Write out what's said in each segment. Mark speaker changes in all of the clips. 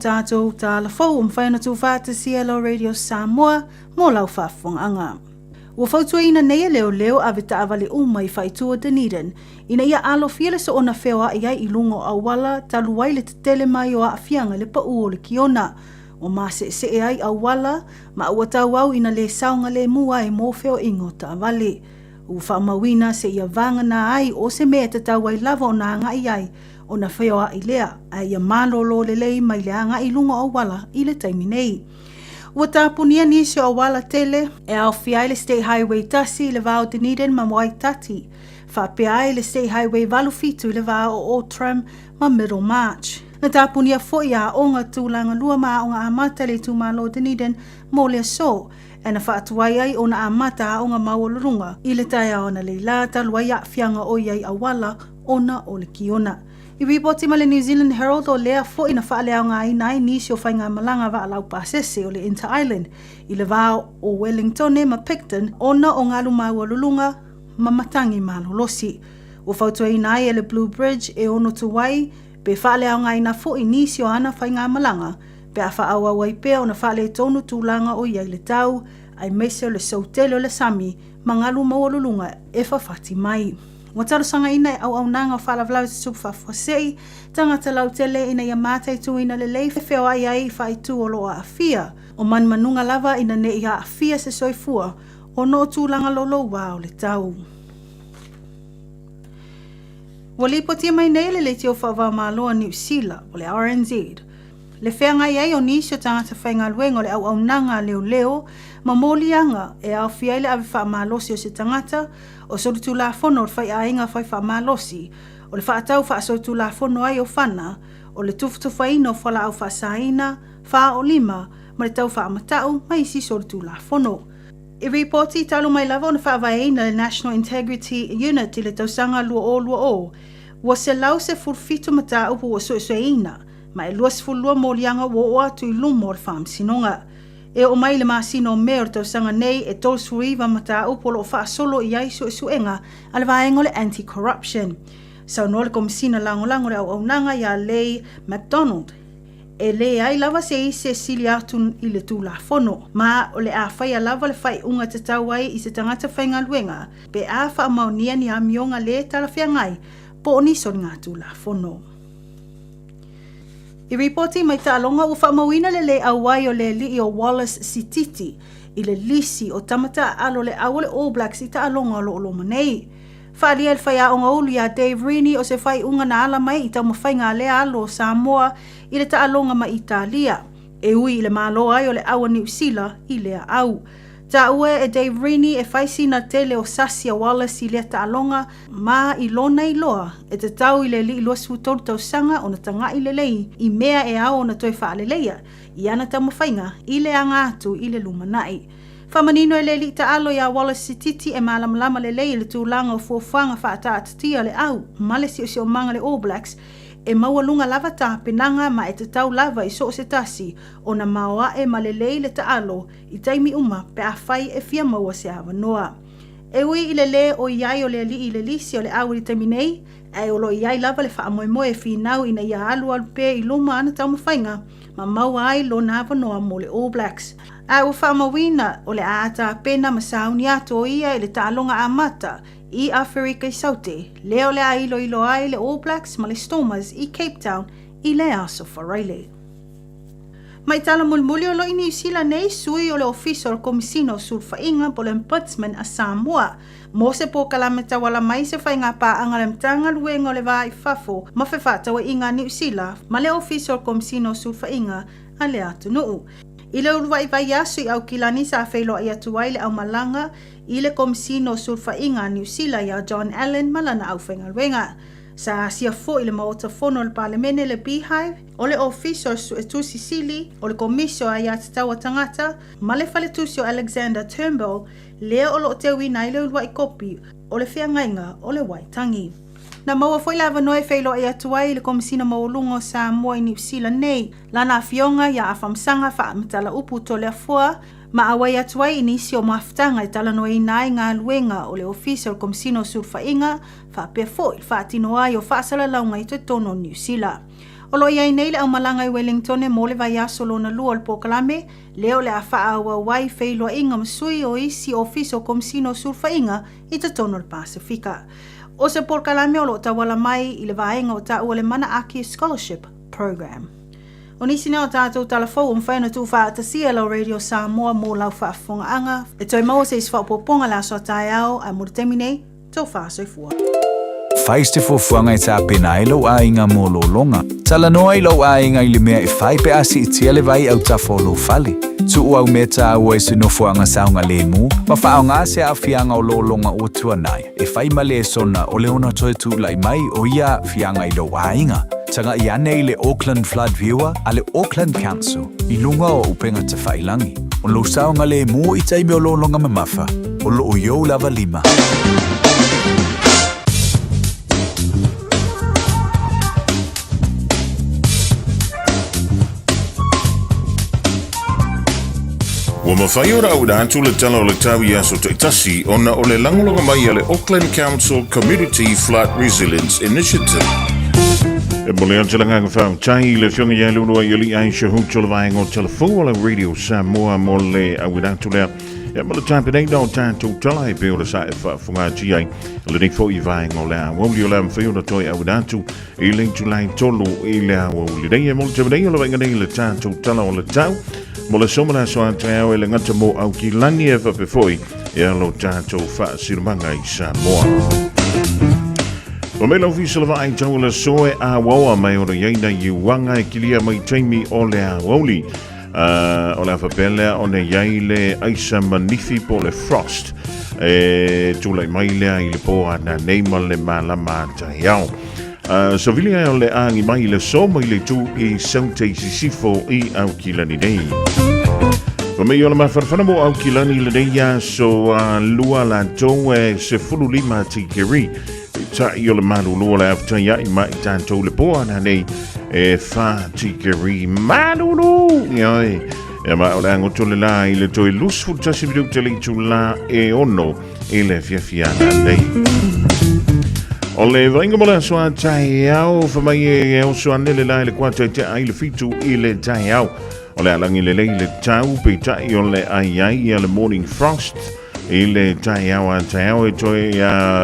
Speaker 1: Tātou tā la fau mwhaina tū whāta Cielo Radio Samoa mō lau whaafonga. Ua whautua ina neia leo a vita avali umai whaitua Dunedin, ina ia alo fiele so ona whewa iai I lungo awala taluai le te tele mai o a fianga le pa uo le kiona. O ma se ai awala, ma ua tau au ina le saunga le mua e mō wheo ingo ta avali. Ua whaamawina se ia vanga na ai o se mea te tau ai lava o na ngai ai, o na wheoa I lea, a ia mālolo le lei mai lea ngai lungo awala I le taimi nei. Ua tāpunia nisi o awala tele, e au whiai le State Highway tasi le vāo Dunedin ma moai tati. Whapeai le State Highway valufitu le vāo o Outram ma Middle March. Na tāpunia fwoi a onga tūlanga lua maa onga amata le tūmalo Dunedin mō lea so, e na whaatuai ai o na amata a onga mauolurunga I le tai a ona le la taluai a whianga o iai awala ona o le kiona. I ripoti ma le New Zealand Herald o lea fwoi na whaalea ngā inai nisi o whainga malanga wa alau pasese o le Inter-Island I le vāo o Wellington ma Picton ona o ngalu mauolurunga ma matangi malolosi. O whautua inai e le Blue Bridge e ono tuwai pe whaalea ngā ina fwoi nisi o ana whainga malanga pe a whaaua wai pea o na whaale tonu tūlanga o iai le tau ai meise o le sautele o le sami ma ngalu mauolurunga e whawhati mai. Wa tarosanga ina au nanga o whaalawalau te supu whawhasei, tangata lau tele ina ia mātai tu ina le lei whewheo ai whaitu o loa awhia, o manunga lava ina ne ia awhia se soifua, o no tūlanga lolo wā o le tau. Wa lipotia mai nei le te o whawā māloa New Zealand o le RNZ. Le whenga iai o nisi o tangata whainga luenga o le au nanga leo, ma mōlianga e au whiaile awe wha malosi o se tangata, o sorutu la fono o whai ainga whai wha malosi, o le whaatau wha sorutu la fono ai o whana, o le tufutufaina o whala au wha saina, wha o lima, ma le tau wha amatau, ma isi sorutu la fono. I reporti talo mai lava o na wha avaina le National Integrity Unit I le tausanga lua o, wa se lau se furfitu mata upu o soeina, ma e luas fulua mōlianga wo o atu I lumo o le whaam sinonga. E o mai le masino mea o le tausanga nei e tol suriva mata upolo o wha solo I ai suenga a le vaenga le anti-corruption. Sau no le komisina langolango le au nanga ia Leigh McDonald. E le ai lava se I se sili atu I le tū la fono, ma o le a whai a lava le whai unga te tau ai I se tangata whainga luenga, pe a wha maunia ni a mionga le talawhia ngai, po o niso ngā tū la fono. I reporti mai tālonga ua whamawina le awai o le li o Wallace Sititi I le lisi o tamata alo le awale All Blacks I tālonga o lo manei. Whaalia le whai a onga ulu ia Dave Rini o se whai unga na ala mai I tau mawhainga le alo Samoa I le tālonga mai Italia. E ui I le malo ai o le awa New Zealand I lea au. Ta ue e Dave Rini e whaisi na tele o Sasia Wallace I lea tālonga ma I lona I loa e te tau I le li loa suutolu tau sanga o na tanga I le lei I mea e au o na toi wha le leia I ana tau mawhainga I le anga atu I le lumanai. Whamanino e le li ta alo ia Wallace Sititi e malamalama le lei le tūlanga o fuafanga wha ata atatia le au ma le si o manga le All Blacks e maualunga lava ta penanga ma e te tau lava I so o se tasi o na maoa e ma le lei le ta alo I taimi uma pe a whai e fia maua se hawa noa. E ui I le le o iai o le li I le lisi o le awi I taimi nei, e o lo iai lava le wha moe e whinau ina ia alu pe I luma ana tau mawhainga, ma maua ai lo na hawa noa mo le All Blacks. A u wha mawina o le aata pena ma sauni ato o ia I le tālonga amata, I Afrika I Saute, leo le ilo ai le All Blacks ma le Stormers I Cape Town I le aso wharaile. Mai tala mulmuli o lo I New Zealand nei sui o le official komisino sulwhainga po le ombudsman a Samoa. Mo se po kalameta wala mai se whainga pa anga le mtanga luenga o le vai fafo ma whewhata wa inga New Zealand ma le official komisino sulwhainga a le atu nuu. I le urua I vai asu I au kilani sa whailo I atuai le au malanga I le komisino sulwhainga New Zealand ia John Allen malana au whainga luenga. Sa asia fo I le maota fono le palemene le Beehive, o le official su e tusi sili, o le komisio a ia te taua tangata, ma le fale tusi o Alexander Turnbull, lea o lo te wina I le ulua I kopi, o le whiangainga o le waitangi. Na maua foi lava noe whailo e atuai le komisina maulungo sa mua I New Zealand nei, lana a fionga ia a whamsanga wha matala upu to le afua, ma awai atuai I nisi o maftanga I tala noe nai ngā luenga o le official komisino sulwhainga, wha pia fo I wha tino ai o wha sala launga I te tono New Zealand. O lo iai nei le au malanga i Wellington e mo le vai aso lo na lua le pokalame, leo le a faa awa wai feilua inga msui o isi ofiso komsino surfa inga i te tono le Pasifika. O se pokalame o lo tawala mai i le vaenga o ta ua le Mana Aki Scholarship Program. O nisi nao tātou talafou mwhaina tu wha atasia lau Radio Samoa mō lau wha afonga anga, e toi maua se isi wha poponga la so tai au, ai mo te temine, tau wha soifua.
Speaker 2: Fais te fofuanga i tā pena e lau a inga mō lo longa. Tala noa i lau a inga i le mea e whai pe asi i tia le vai au tafo lo fali. Tu au me tā ua e sino fuanga saunga le mu, ma whao ngā se a fianga o lo longa o tuanai. E whai male e sona o leona toi tu lai mai o ia fianga i lau a inga. Tanga i ane i le Auckland Flood Viewer a le Auckland Council i lunga o upenga te whailangi. O lo saunga le mu i taime o lo longa me mafa, o lo o iou lava lima.
Speaker 3: Wa mawhai ora au rātu le tala o le tau i aso te tasi ona o le langolonga mai a le Auckland Council Community Flood Resilience Initiative. E mole antela ngā whao tai le whionga ia lulua i li ai shahuto le vaenga o telefou o le Radio Samoa mo le au rātu lea. E mole tāpe nei nao tātou tala e peo le sa e whaafunga ai le nei fo i vaenga o lea. Wauli o lea mwhai ora toi au rātu i le tulai tolu i lea wauli nei. E mole tāpe nei o le vaenga nei le tātou tala o le tau. Mo le somana soa tau e le ngata mo au ki lani e whapefoi e alo tātou wha sirumanga i Samoa. O me lau fisa lawa ai tau le soe a wawa mai o le iaina i wanga e kilia mai taimi o le a wauli. O le awhapelea o ne iai le aisa manifi po le frost. E tūlai mai lea i le poa na neima le malama tai au. So vili ai o le angi mai le so mai le tu i saute sisifo i au kilani nei. Wa mei o le mawharwhana mo au kilani le nei a so lua la tau e se fulu lima tikeri. Ta i o le malu lua le aftai ai mai tātou le poa na nei e wha tikeri malu lu. Iai, e mai o le angoto le la i le toi lusfu tasi vidu te le tu la e ono i le fiafiana nei. O le vainga mo le soa tai au, whamai e o soa nele lai le kua te ai le fitu i le tai au. O le alangi le le tau pe tai o le ai ai le morning frost i le tai au e toi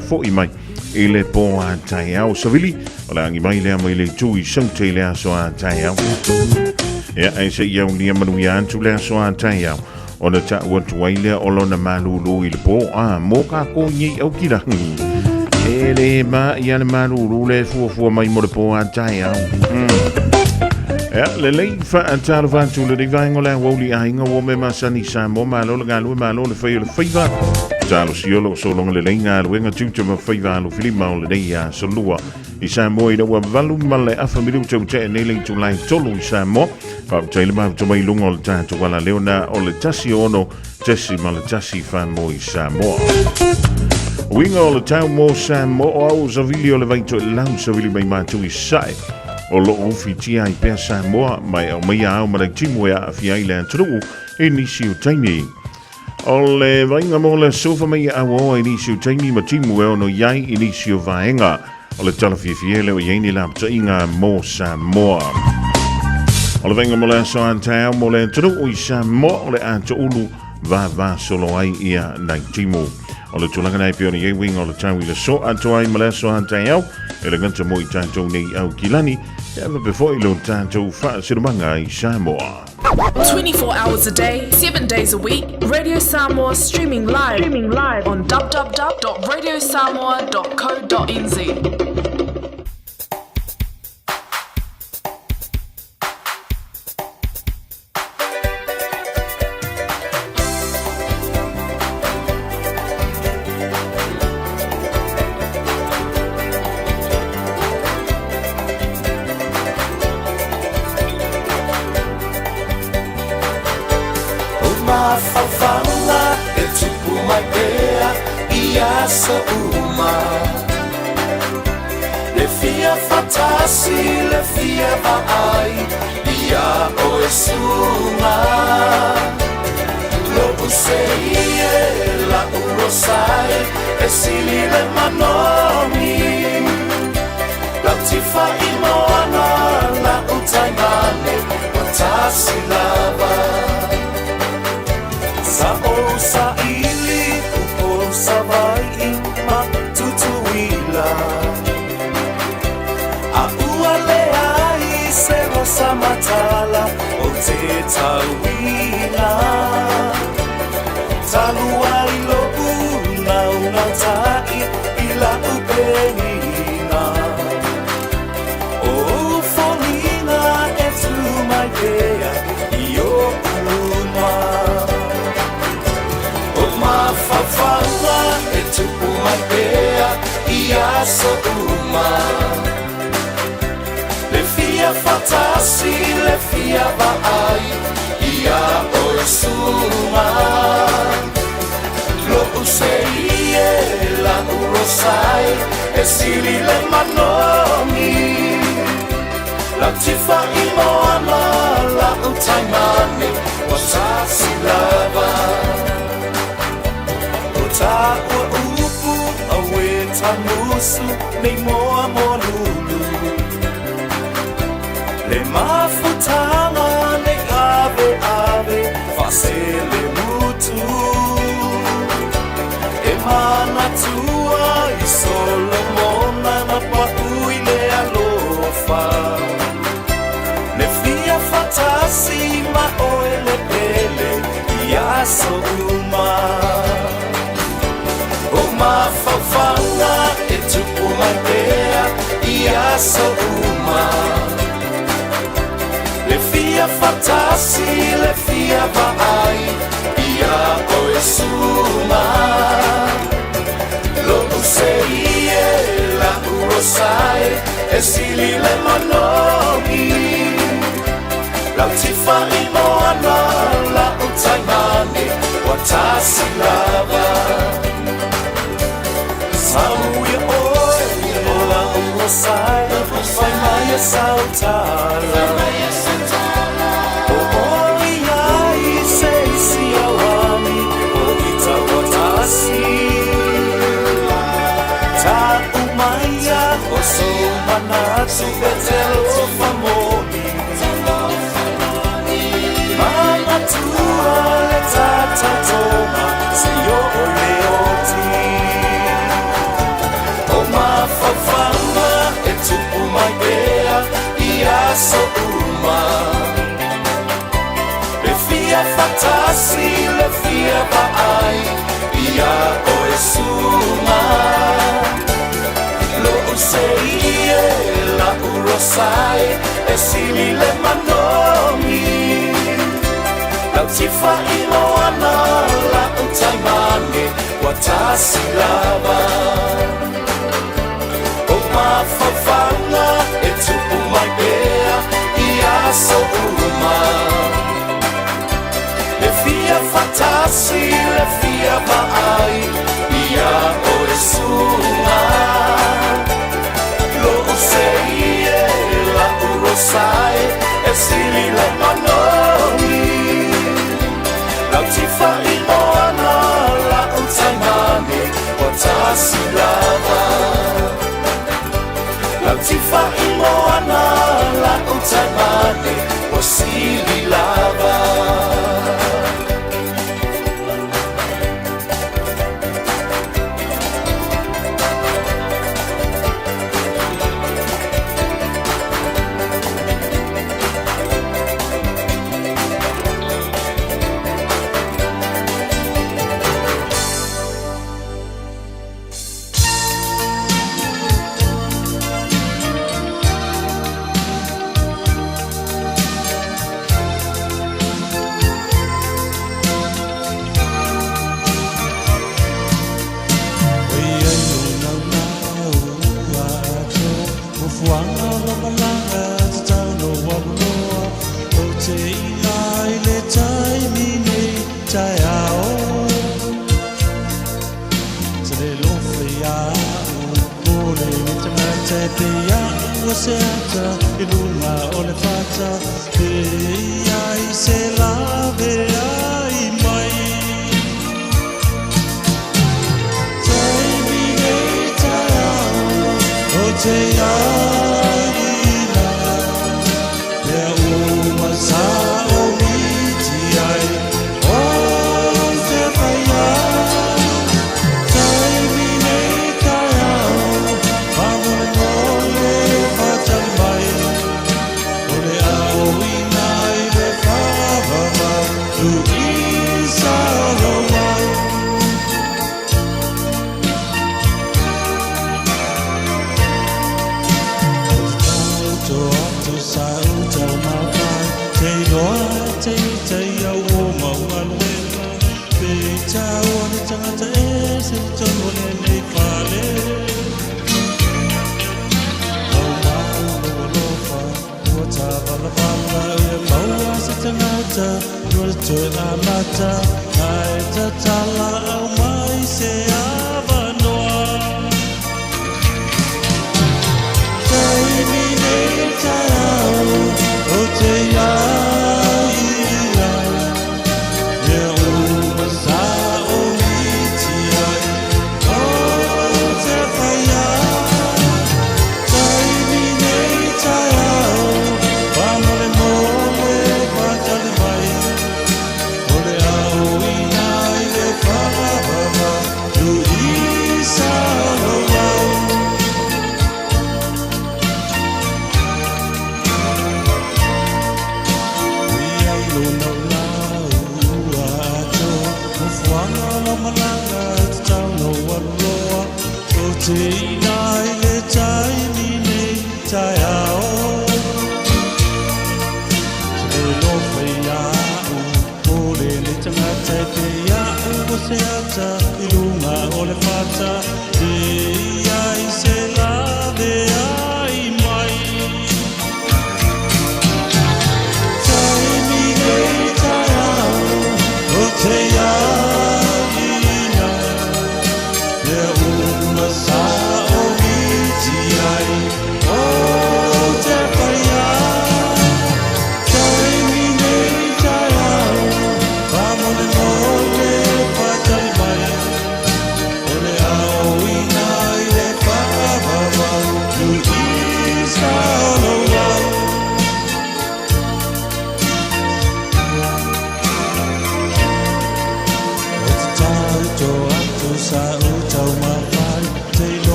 Speaker 3: fo i mai i le po a tai au savili. O le angi mai le mai le tu i saute le soa tai au. Ea ai se iau ni amanu i antu le soa tai au. O le ta watu waile o lona malulu i le po mo ka ko nyi au kira. Le ma ia le maruru le fua mai mo le po a tai au. Le lei fa antalo vantu le vaenga le woli a inga wo me masani sa mo malo le galu malo le fai le faiva. Talo siolo so long le lenga le wenga tutu ma faiva lo filima o le dei a solua. I sa mo i wa valu male a familu tu te ne le tu lai tolu i sa mo. Pa te le ma tu mai lungo le tanto wala leona o le tasi ono tasi ma le tasi fa mo i sa mo. Winga o le tau mo Samoa au savili o le vaito e lau savili mai mātu i sae. O lo ofi tia i pēr Samoa mai au mai au marai timu e a fi aile antruu e nisi o taimi. O le vainga mo le sofa mai au o e nisi o taimi ma timu e ono iai i nisi o vaenga. O le talafiafiele o ieni la pta inga mo Samoa. O le vainga mo le so antau mo le antruu i Samoa o le anto ulu va solo ai ia nai timu. O le tūlanga nei pio ni e wing o le tau i le so ato ai male so antai au e le ganta mo i tātou nei au kilani e ava before i lo tātou wha sirumanga i Samoa.
Speaker 4: 24 hours a day, 7 days a week, Radio Samoa streaming live on www.radiosamoa.co.nz.
Speaker 5: Mafafanga e tupu mai pea ia sa uma. Le fia fatasi, le fia vaai ia o esunga. Lo usei la urosai e sili le manomi. La tifa imoana la taimane watasi lava sa o sa ili o sa vai matutuila a ua le ai se rosa matala o te tauina talua i lopu na una tai i la upenina o folina e tu mai pea i o uma o mafafala e tu mai pea i aso uma le fia fatasi le fia vai i a o suma lo usei la urosai e sili le manomi la tifa i moana la utaimane watasi lava uta ua upu awe tamusu nei moa molulu le mafutanga nei ave ave fasele mutu e mana tua i Solomona na paui le alofa le fia fatasi ma oe le pele i aso uma o mafafanga e tupu mai pea i aso uma le fia fatasi le fia vai i a oe suma lo usei la urosai e sili le manomi la tifa i moana la utaimane watasi lava sauia oe la urosai fai mai e sautala o oli ai se isi awami o ita watasi ta umaya o so manatsu betelo famoni mana tua le tata toma se yo leoti o mafafanga e tupu mai pea i aso uma le fia fatasi le fia vai i a oe suma lo usei la urosai e sili le manomi la tifa i moana la utaimane watasi lava o mafafanga e tupu mai pea i aso uma le fia fatasi le fia vai i a oe suma lo usei la urosai e sili le manomi la tifa i moana la utaimane watasi lava la tifa i moana la utaimane wasili lava
Speaker 6: Te ai na, te te te ya wo ma wa le pe cha wa ni changa te se chon wo le nei pale o ma wo lo fa wo ta ba la ya ma wa se changa te wo te na ma ta ai ta ta la o mai se ava noa tai mi nei ta o te ya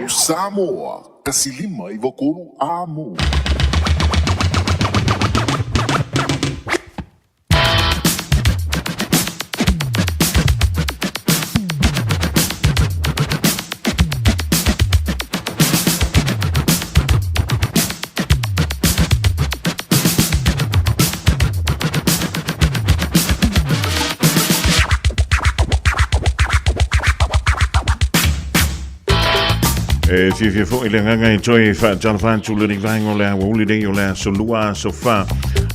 Speaker 7: Samoa, kasilima ivokuru amo.
Speaker 3: Fia fo ile nganga joy fa jalfan tu le vango la holiday la solua sofa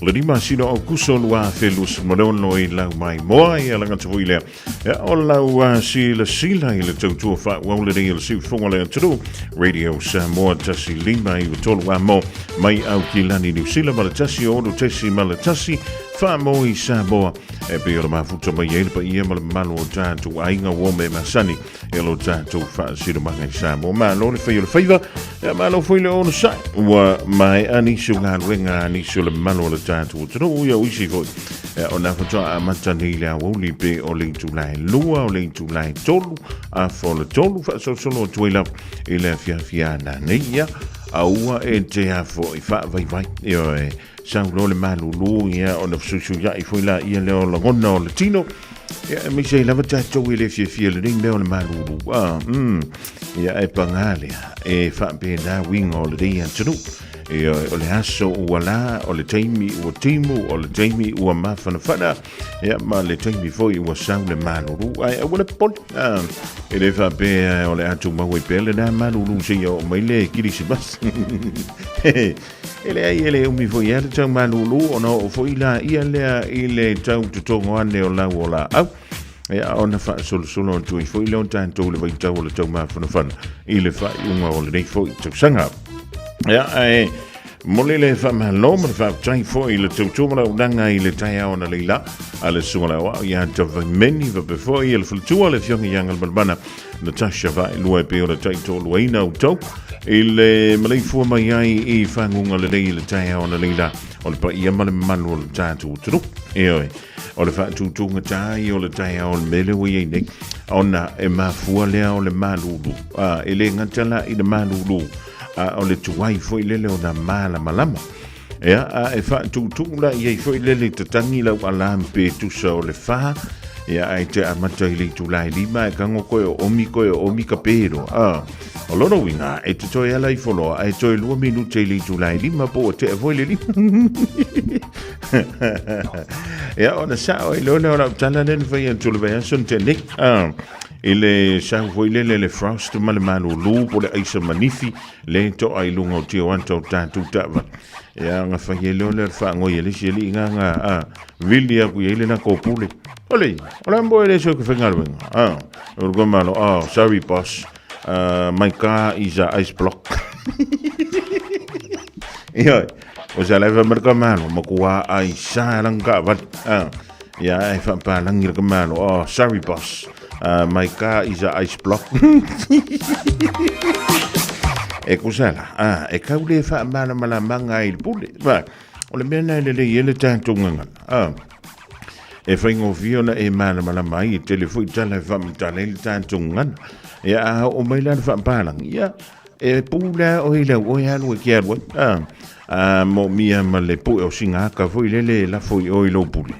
Speaker 3: le dima sino o kuso lua felus modono i la mai moa i la ngata ile o la wa si le sila ile tu fa holiday le si fo le tu radio Samoa tasi lima i tolu wa mo mai au kilani New Zealand ma tasi o tasi ma tasi Fa mo I Samoa e pe o mafuta mai ele pa ia ma malo o tātou ainga wo me masani e lo tātou fa siro manga I Samoa ma lo le fai o le faiva e ma lo foi le ono sai wa mai ani su ngā luenga ani su le malo le tātou tano uia uisi foi o na fatoa a matani le awoli pe o le tulai lua o le tulai tolu a fo le tolu fa so solo tuila i le fia na neia aua e te a fo I fa vai e sang lo le malulu ia o na susu ya I foi la ia le o la ngona o le tino ia mi sei lava tātou I le fia le ring le o le malulu ia e pangale e fa pe na wingo o le dia tunu e o le aso ua la o le taimi ua timu o le taimi ua mawhanawhana ia ma le taimi foi ua sau le maluru ai ua le poli e le wha pe o le atu maui pele na maluru se o mai le kirisi mas e le ai ele umi foi ia le tau maluru o no o foi la ia lea I le tau tutongo ane o lau o la au ia ona fa solo tu I foi le on tanto le vai tau le tau mawhanawhana I le fa unga o le nei foi tau sanga ia e mole le fa malo ma fa tai foi le tutumara unanga I le tai ona leila ale sula wa ia te meni va before il fultua le fiong yang balbana Natasha va lue pe o le tai to luina o to il malai fu mai ai I fangunga le le tai ona leila o le pa ia mal malu le tatu tru e o le fa tutunga tai o le tai o mele wi nei ona e ma fu le o le malulu ele ngatala I le malulu o le tuai foi lele o na mala malama ia e fa la ia foi lele tatangi lau alampe tu so le fa ia ai te amata I le tulai lima e kango koe o omi kapero o lono winga e te toi ala I folo e toi 2 minuta I le tulai lima po te voi le lima ia ona sa o lona ona tala nen fai an tulve son te nik ele sa foi le frost ma le malulu po le aisa manifi le to ai lungo tio anto tatu tava ia nga fa yelo le fa ngo yele sheli nga vilia ku yele na kopule ole ola mbo ele so ku fengar ben urgo malo sorry boss my car is a ice block ia o sa leva merka malo makua ai sa lang ka vat ia ai fa pa lang ir ka malo sorry boss my car is a ice block e kusala e kaule fa mana manga I pule va o le mena le yele tantunga e faingo viona e mana mai telefoi tala fa mtala le tantunga ya o mai la fa palang ya e pula o ile o ya no ke arwa mo mia male pu o singa ka foi le la foi o ilo pule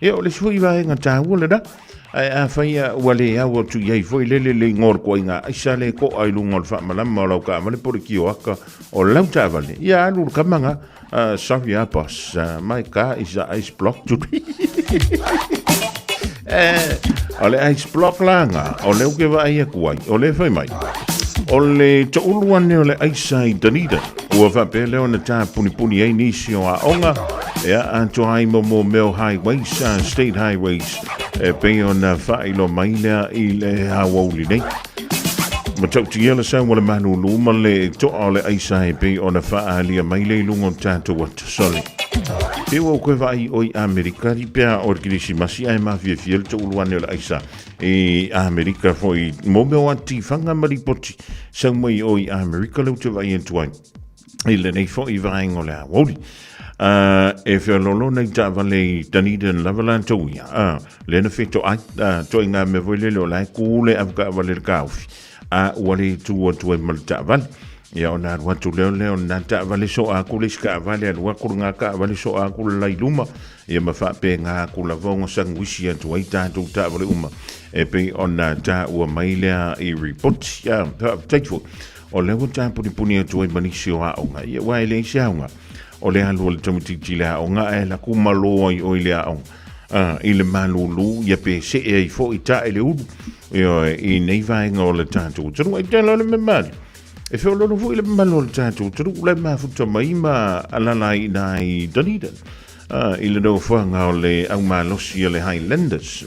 Speaker 3: e o le foi va nga ta wala da a faia wale a o tu yai foi le ngor ko inga isa le ko ai lu ngor fa mala mala ka male por ki o aka o lau ta vale ya lu ka manga sorry pas my car is a ice block to be ole ice block langa ole o ke vai ku ai ole fai mai ole to uluane ole aisa I danida o va pele ona ta puni ai nisio a onga ya anto ai mo meo highways state highways e pe ona failo maila I le hawoli nei ma tau tiela sa wala manu luma le to ole aisa e pe ona faalia maile lungo tato wat soli e wo ko vai oi Amerika ri pe organisi masi ai ma fiel to uluane ole aisa e Amerika foi mo meo anti fanga maripoti sa mai oi Amerika le to vai entwine ile nei foi vai ngole hawoli e fe lolo nei ta vale taniden lavalan toia le na fito ai to inga me vole lo lai kule avka vale kaufi wale tu mal ta val ya ona watu le na ta vale so a kule ska vale wa kurunga ka vale so a kule lai luma ya mafa pe nga kula vongo sangwisi tu ai ta tu ta vale e pe ona ta o maila I report ya take o le wata puni tu ai manisio a onga ya wa ile sianga o le alu le tomiti la o nga e la kumalo o ile a ile malulu ya pe se e fo ita ele u I nei vai ngo le tantu tru e tele le memali e fe lo fu ile malo le tantu tru le ma fu mai ma ala lai dai danida ile do fo nga le au malosi le Highlanders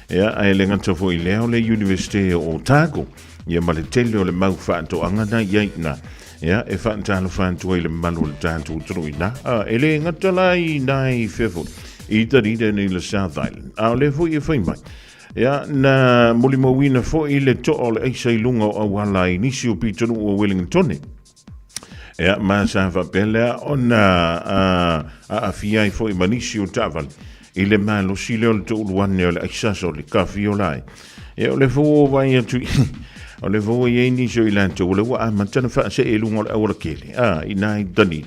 Speaker 3: ya ai le nganto fo ile le University o Otago ia ma le tele o le mau fa to anga na ia na ya e fa talo fa tu ile malu tantu truina ele ngatala I nai fefo I tari de ni le South Island le fo I foi mai ya na mulimo wina fo ile to ole e sei lunga o wala inisio pitonu o Wellington ya ma sa fa pele ona a fia fo I manisio taval ile malo sile to luane ole exaso le kafiolai e ole fo vai tu ole fo ye ni so ilanto ole wa matana fa se elunga ole ora kele ina danid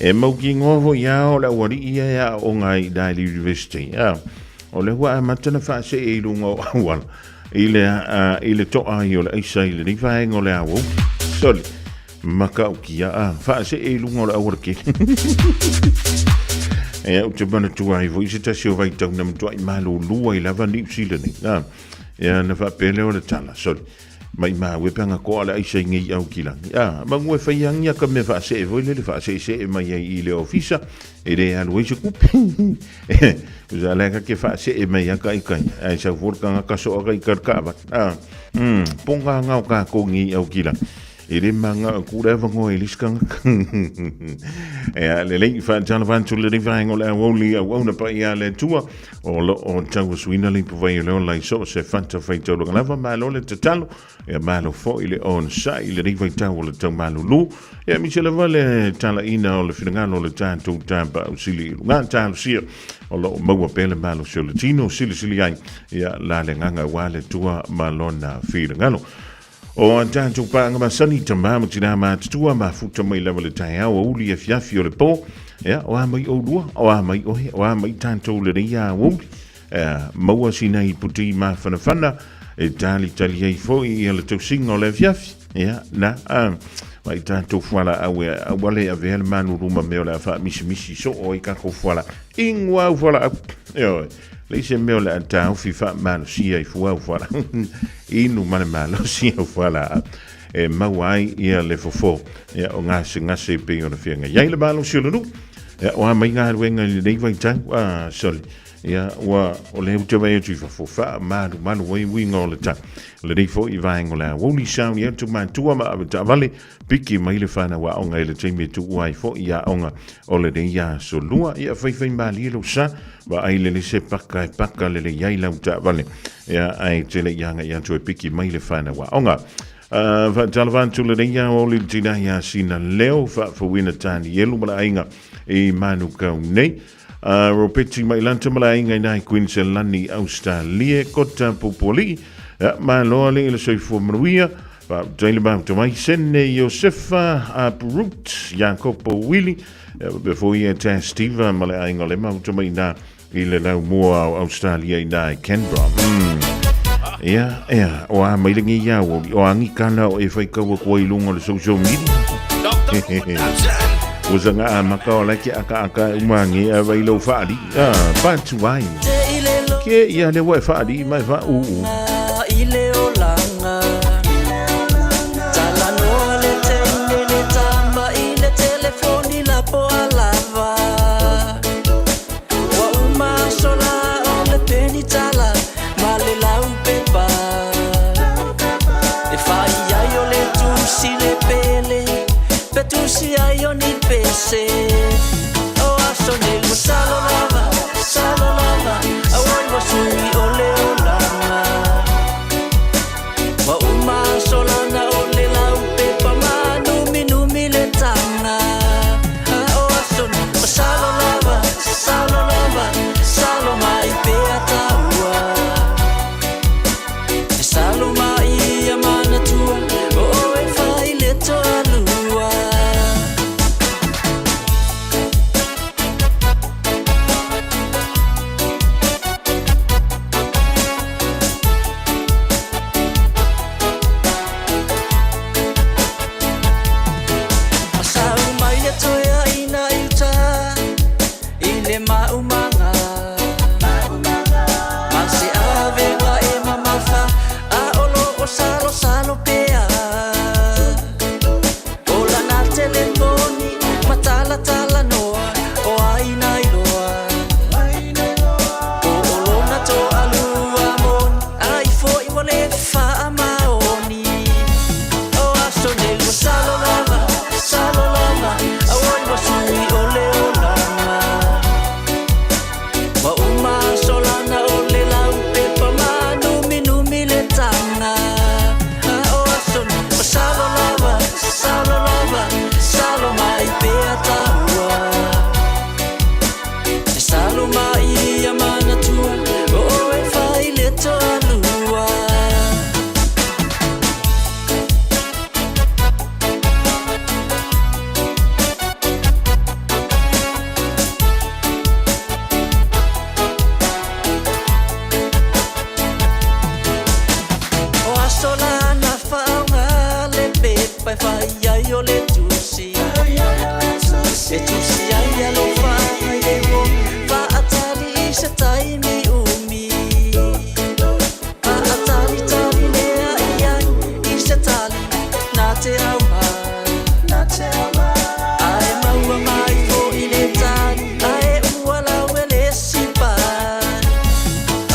Speaker 3: e mo ki ngovo ya ole wari ia ya o ngai Daily University ole wa matana fa se elunga wal ile to ai ole isa ile ni fa ngole awo soli maka ukia fa se elunga ole ora kele e o te bana tua I vo I se ta sio vai tau na mtua I malo lua I lava New Zealand ya na fa pele o le tala sorry mai ma we panga ko ala I se ngi au kila ma ngwe fa yang ya ka me fa se vo le fa se mai I le ofisa e le alu se ku usa la ka ke fa se mai ya ka I kai ai sa for ka ka so ka I ka ba ponga nga ka ko ngi au kila ele manga ku le vango eliskan le lei fa tana van tu le vango le only ona pa ia le tua o tau suina le po vai le online so se fanta fai tau la va malo le tatalo malo fo ile on sa ile ri vai tau le tau malo lu mi se le vale tala ina o le finangalo le tanto tampa usili nga tau sia o lo mo pele malo so le tino sili ai la le nganga wale tua malona finangalo o antanto panga masani tamama tina ma tua ma futa mai level tai o uli e fiafi o le po o mai o lua o mai o mai tanto le ria o maua sina I puti ma fana e tali ai foi e le tau singo le fiafi na mai tanto fala a wale a ver manu ruma me la fa misi so o I ka ko fala ingwa fala le se me la tau fi fa manu si ai fua fala inu malo si fala e mawai ia le fofo o ngase pe o fianga ia le malo si lu o mai nga wenga le vai tang sorry wa o le te vai tu fa malo wi ngol ta le dei fo I vai ngola woli sound ia tu man tu ma vale piki mai le fana wa o ngai le timi tu wai fo ia onga o le dei ia so lua ia fai mali lo sa wa ai le se paka le ia la ta vale ia ai te le ia ia tu piki mai le fana wa onga va talvan tu le dei ia o le tina ia sina leo fa fo wina tani yelu mala inga e manu ka nei Ropeti mai lanta malai ngai nai Queensland Australia kota popoli ma loa le soifo manuia pa taile ba to mai senne Josefa Uproot Jacopo Willi before ye test Steve malai ngole ma to mai na ile la mo Australia na Canberra o mai le ngi ya o angi kana o e fai ka ko I lungo le social media Uzanga makaola ki aka umangi vai lo fali pa tu vai ke ia le wa fali mai va
Speaker 8: ile olanga talano le tele tamba ile telefoni la po alava wa uma sola le peni tala male la un pepa e fai io le tu si le pele petusi io ni pese o asone lo salo lava awan wasui ole olanga wa uma solana ole la pepa manu minumi le tanga o asone salo lava salo mai pe ataua salo mai amana tua o e fai le toalua ai o le tusi e tusi ai alofa ai le mo fa atari I se taimi umi fa atari tari lea I se tali na te au ai maua mai fo I le tali ai ua lau e le sipa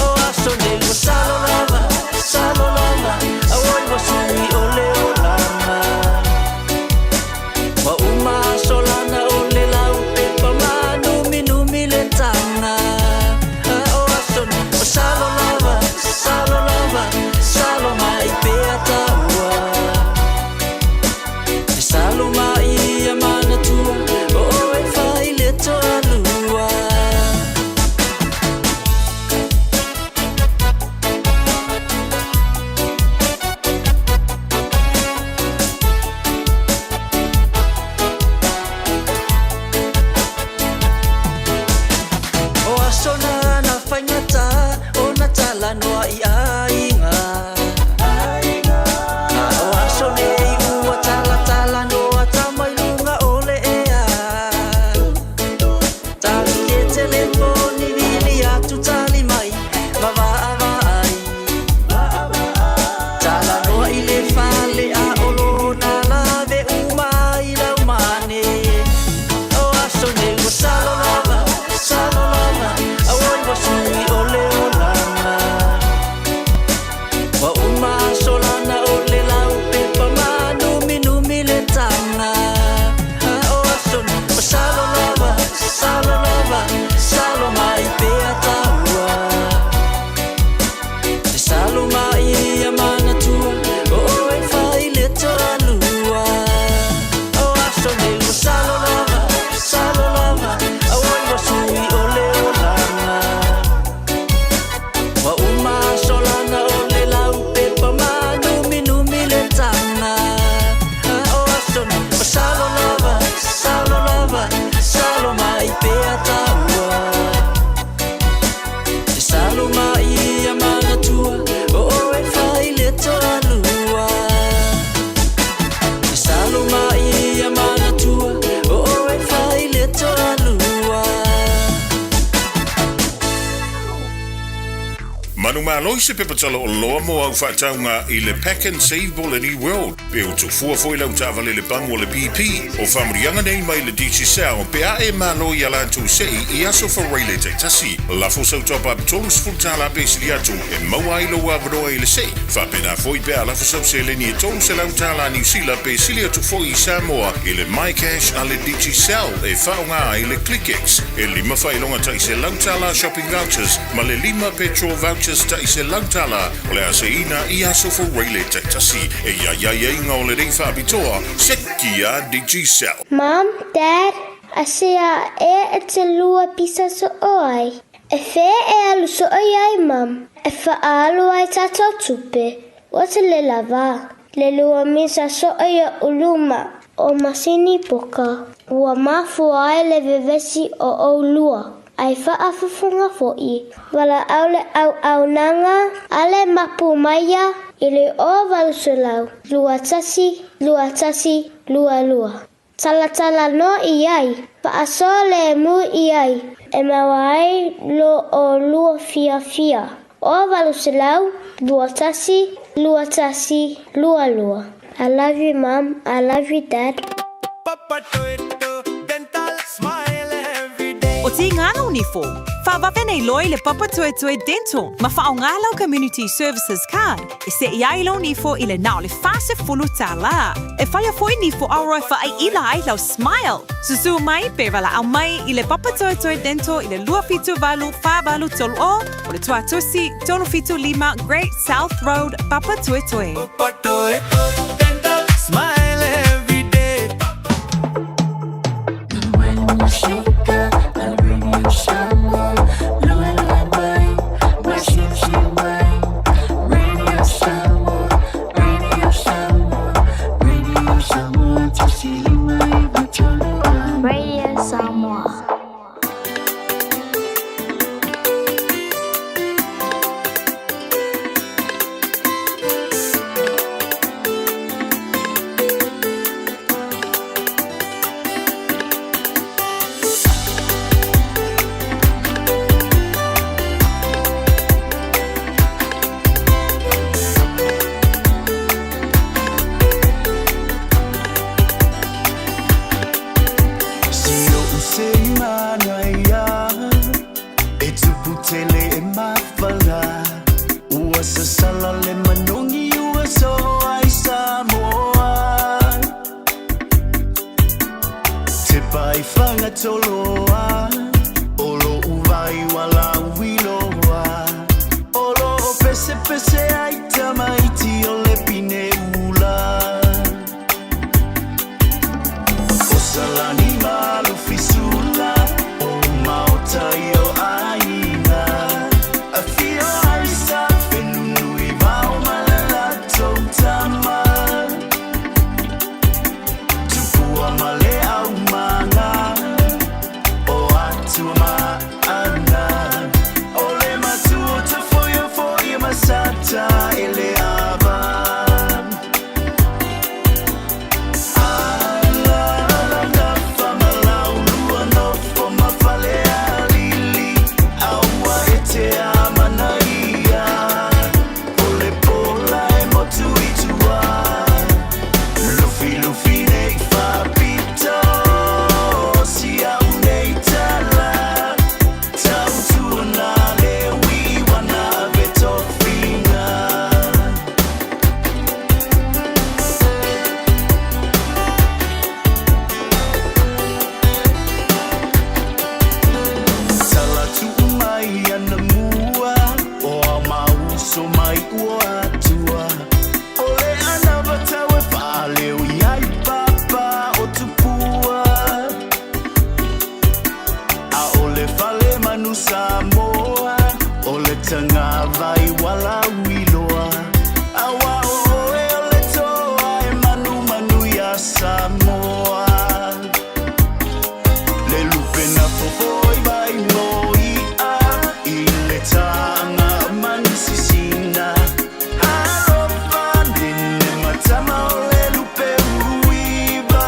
Speaker 8: o aso ne lo salo lava awai wasui o le olama wa uma solana o le lau pe pamanu minumi le tanga o aso ne lo salo lava mai pe ataua salo mai amana tua o e fai le toalua o asona na faingata o na tala noa I ainga o asone I ua tala noa tamailunga o le ea tali le telefoni vili atu tali mai vava ai tala noa I le fale a olo na lave uma I lau mane o asone ua salo lava awai wasui o le olama wa uma solana o le lau pe pamanu minumi le tanga o ason salo mai pe ataua salo mai amana tua o e fai le toalua o ason salo lava awai wasui o le olama wa uma solana o le lau pe pamanu minumi le tanga o ason salo mai pe ataua salo mai amana tua o e fai le toalua salo mai amana tua o e fai le toalua
Speaker 3: Manu maloi se pepatala o loa mo au whataunga I le Pack and Save Bolini World. Pe o tu fuafoi lau tāwale le pango le BP. O whamrianga nei mai le DC Sao. Pe a e maloi alantu sei I aso whareile te tasi. Lafo sau top up tolus fultala pesili atu. E maua ilo wavroa I le sei. Whapena foi pe a lafo sau se leni e tolus e lau tala New Zealand pesili atu foi I Samoa. I le MyCash a le DC Sao. E whaunga I le ClickX. E lima whailonga tai se lau tala shopping vouchers. Ma le lima petrol vouchers ta I se lautala o le aseina I aso for reile te tasi e ia inga o le rei whabitoa seki a DigiCell.
Speaker 9: Mom, Dad, asea e te lua pisa so oi. E whe e alu so oi ai, Mom. E whaalu ai tato tupe. O te le lava. Le lua misa so oi a uluma o masini poka. Ua mafu ai le vevesi o lua. Ai whaafafunga fo'i. Wala aule au nanga, ale mapu maia, ili o valusulau. Lua tasi, lua. Tala no iai, paaso le mu iai. E mawai lo o lua fia. O valusulau, lua tasi, lua. I love you, Mom. I love you, Dad.
Speaker 10: O te ngana unifo, whawape nei loi le Papa Toe Toe Dental, ma whaongalau Community Services Card, e se iai lau nifo I le nao le fase fulu tala. E whaia foi nifo auroi whaai ila ai lau Smile. Susu mai, pe wala au mai I le Papa Toe Toe Dental I le lua fitu valu, wha valu tolu o le tua tusi, tolu fitu lima, Great South Road, Papa Toe Toe.
Speaker 5: Papa Toe Toe Dental, smile every day. When you shake up, I'll bring you some more. Lua boy, washi boy. Radio Samoa, tusilima ibatolo. Radio Samoa.
Speaker 11: vai fanga toloa olo uvai wala uiloa olo pese pese aita maiti ole pine ula o salani malu fisula o maota yo aina a fio aisa penunui vau malala totama tupua male au mana o atuma ana ole matuo te foyo masata ele aba Samoa, ole tanga vai wala wiloa. Awa oe ole toa e manu ya Samoa. Le lupe na fofoi vai moi a ile tanga manisisina. Halo pandine matama ole lupe uiba.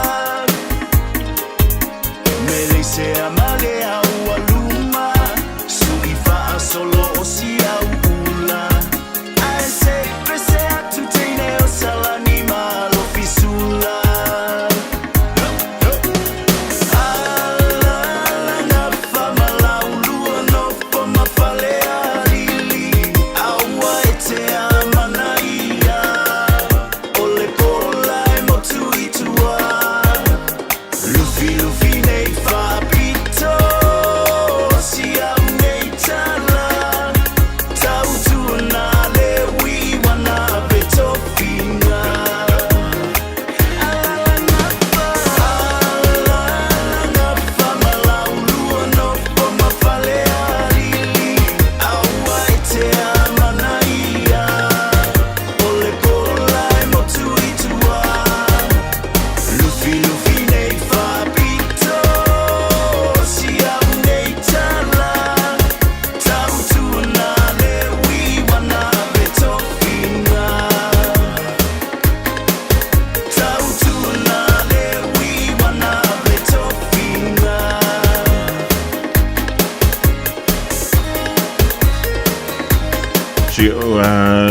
Speaker 11: Mele se amale au aluma. Solo osia ula I say pese atu teine o salani malo fisula ala na fama la ulua no fama fale alili awa ete amanaia ole pola e motu itua lufi nei fa pito sia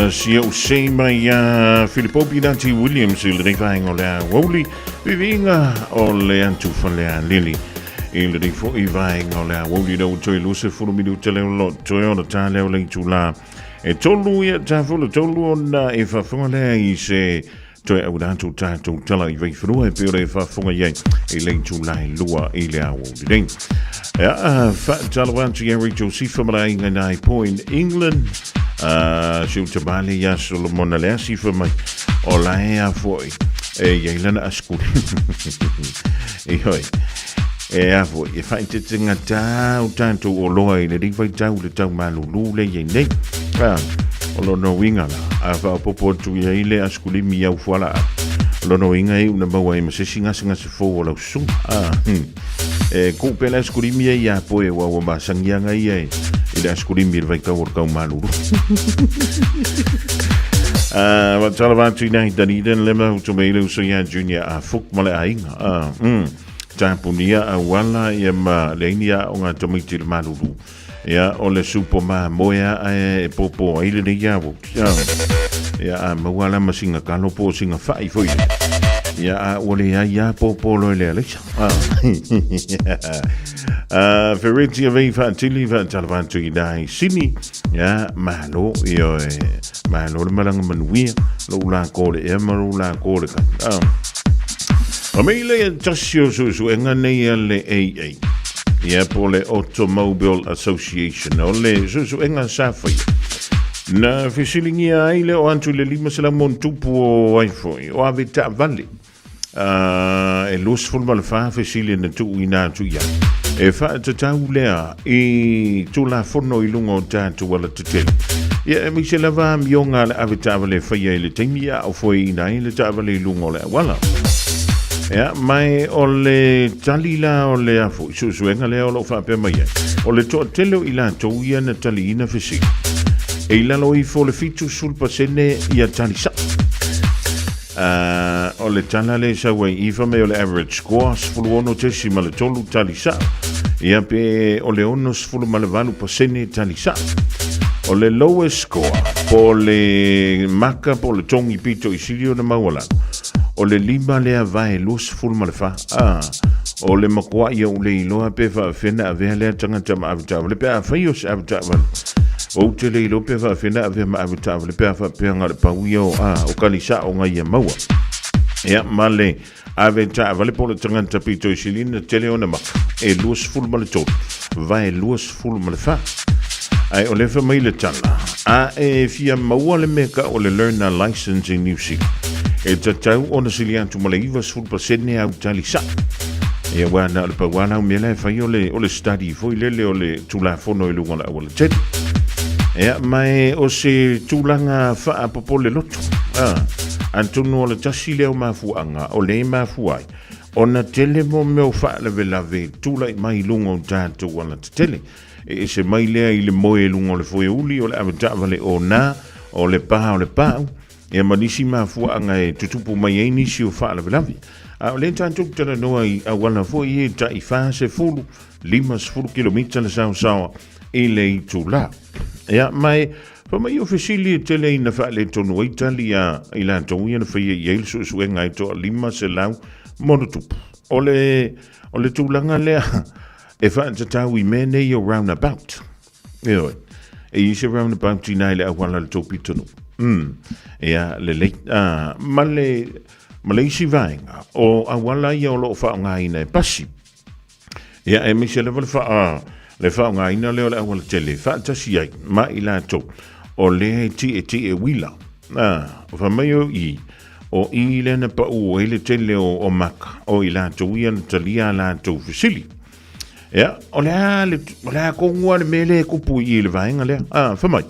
Speaker 11: Sia o sei mai Filippo Pinanti Williams il rivaingo le Woli vivinga o le antufa le Lili il rifo i vaingo le Woli do toi luce fu minuto le lo toi ona tale o le tula e tolu ia tafolo tolu ona e fa fonga i se toi au dantu tatu tala i vai frua e pure fa fonga ye e le tula lua i le Woli ding fa talwanti Eric Joseph Maringa nai point England Siuta bali ya Solomon Alessi for my Olaya foi Yelena Ascuri a foi e fai te ngata o tanto o loi le vai tau le tau malulu le yene o lo no winga la a fa popo tu ile Ascuri mi au fola lo no winga e una bawa e se singa se fo lo su ko pela Ascuri mi ya poe wa ba sangianga ie ida Ascuri mi vai ka worka malulu wat zal wat u net dan iedereen lemma to mele so ja junior a fuk male ainga Tapunia a wala ia ma leinia o ngā tomitir malulu. Ia o le supo ma moea e popo aile ne iawo. Ia a mawala ma singa kalo po singa whai fwoi. Ia a ole ia popo loe le alexa. Ferentia vei whaatili whaatalawantu i nai sini. Ia malo ia malo le malanga manuia. Lo la kore e maru la kore ka. Amele tasio su engane le AA. Ia po le Automobile Association. O le su enga safai. Na fisilingia aile o antu le lima sela montupu o aifoi. O ave ta vale. E los fulma le fa fisili na tu ina tu ya. E fa te tau lea I tu la fono I lungo tātu wala te tele. Ia e mi se lava mionga le ave ta vale whaia le teimia o foi ina I le ta vale lungo le wala. Ia mai o le talila o le afu suenga le o lo fa pe mai. O le to tele I la to ia na tali ina fisili. E ila lo I fo le fitu sul pasene ia talisa. O le tala le sa wei ifa me o le average squash fulu ono tesi ma le tolu talisa. Ia pe o le onos fulu ma le valu pasene talisa. O le lowest score po le maka po le tongi pito I silio na mawala. O le lima le avae lus fulu ma le fa. O le makua ia u le iloa pe fa fena avea le tangata ma avitava. Le pe a faios avitava. O te le ilo pe fa fena avea ma avitava. Le pe a fa peanga le pauia o kalisa o ngai maua. Ia male avitava le po le tangata pito I silina tele o na maka. E lus fulu ma le tolu. Vae lus fulu ma le fa. Ai o le fa mai le tala. A e fia maua le meka o le learner license in New Zealand. E tatau o na siliantu ma le iwa sulpa sene au talisa. E wana le pawana o mele fai o le study foi lele o le tulafono I lunga la awala tete. E mai o se tulanga faa popo le loto. Antonu o le tasi leo mafuanga o le mafuai. O na tele mo meo faa le velave tula I mai lunga o tātou wala tele. E se mai lea I le moe lunga o le foe uli o le avatava le o na o le paha o le pau. E manisi mafuanga e tutupu mai e nisi o faa le velave. O le tātou tala noa I awala foe e ta I faa se fulu, 5 kilomita le sawa I le I tula. Ea mai, pa mai ofisili e tele I na faa le tonu eitali I la tauia na faya I eil suenga I toa 5 se lau monotupu. O le tūlanga lea, e faa tatau I mene I o roundabout. Eo e I se roundabout I nai le awala le topi tonu. Ea le leit, ma le isi vaenga, o awala I o lo faa ngaina e pasi. Ea e mi se lewa le faa ngaina leo le awala tele, faa tasi ai, ma I la to, o le ti e wila. O fa mai o I, o I le na pa u e le tele o maka, o I la to ia na talia la to fisili. Ea, o le a kongua le mele kupu I le vaenga lea, fa mai.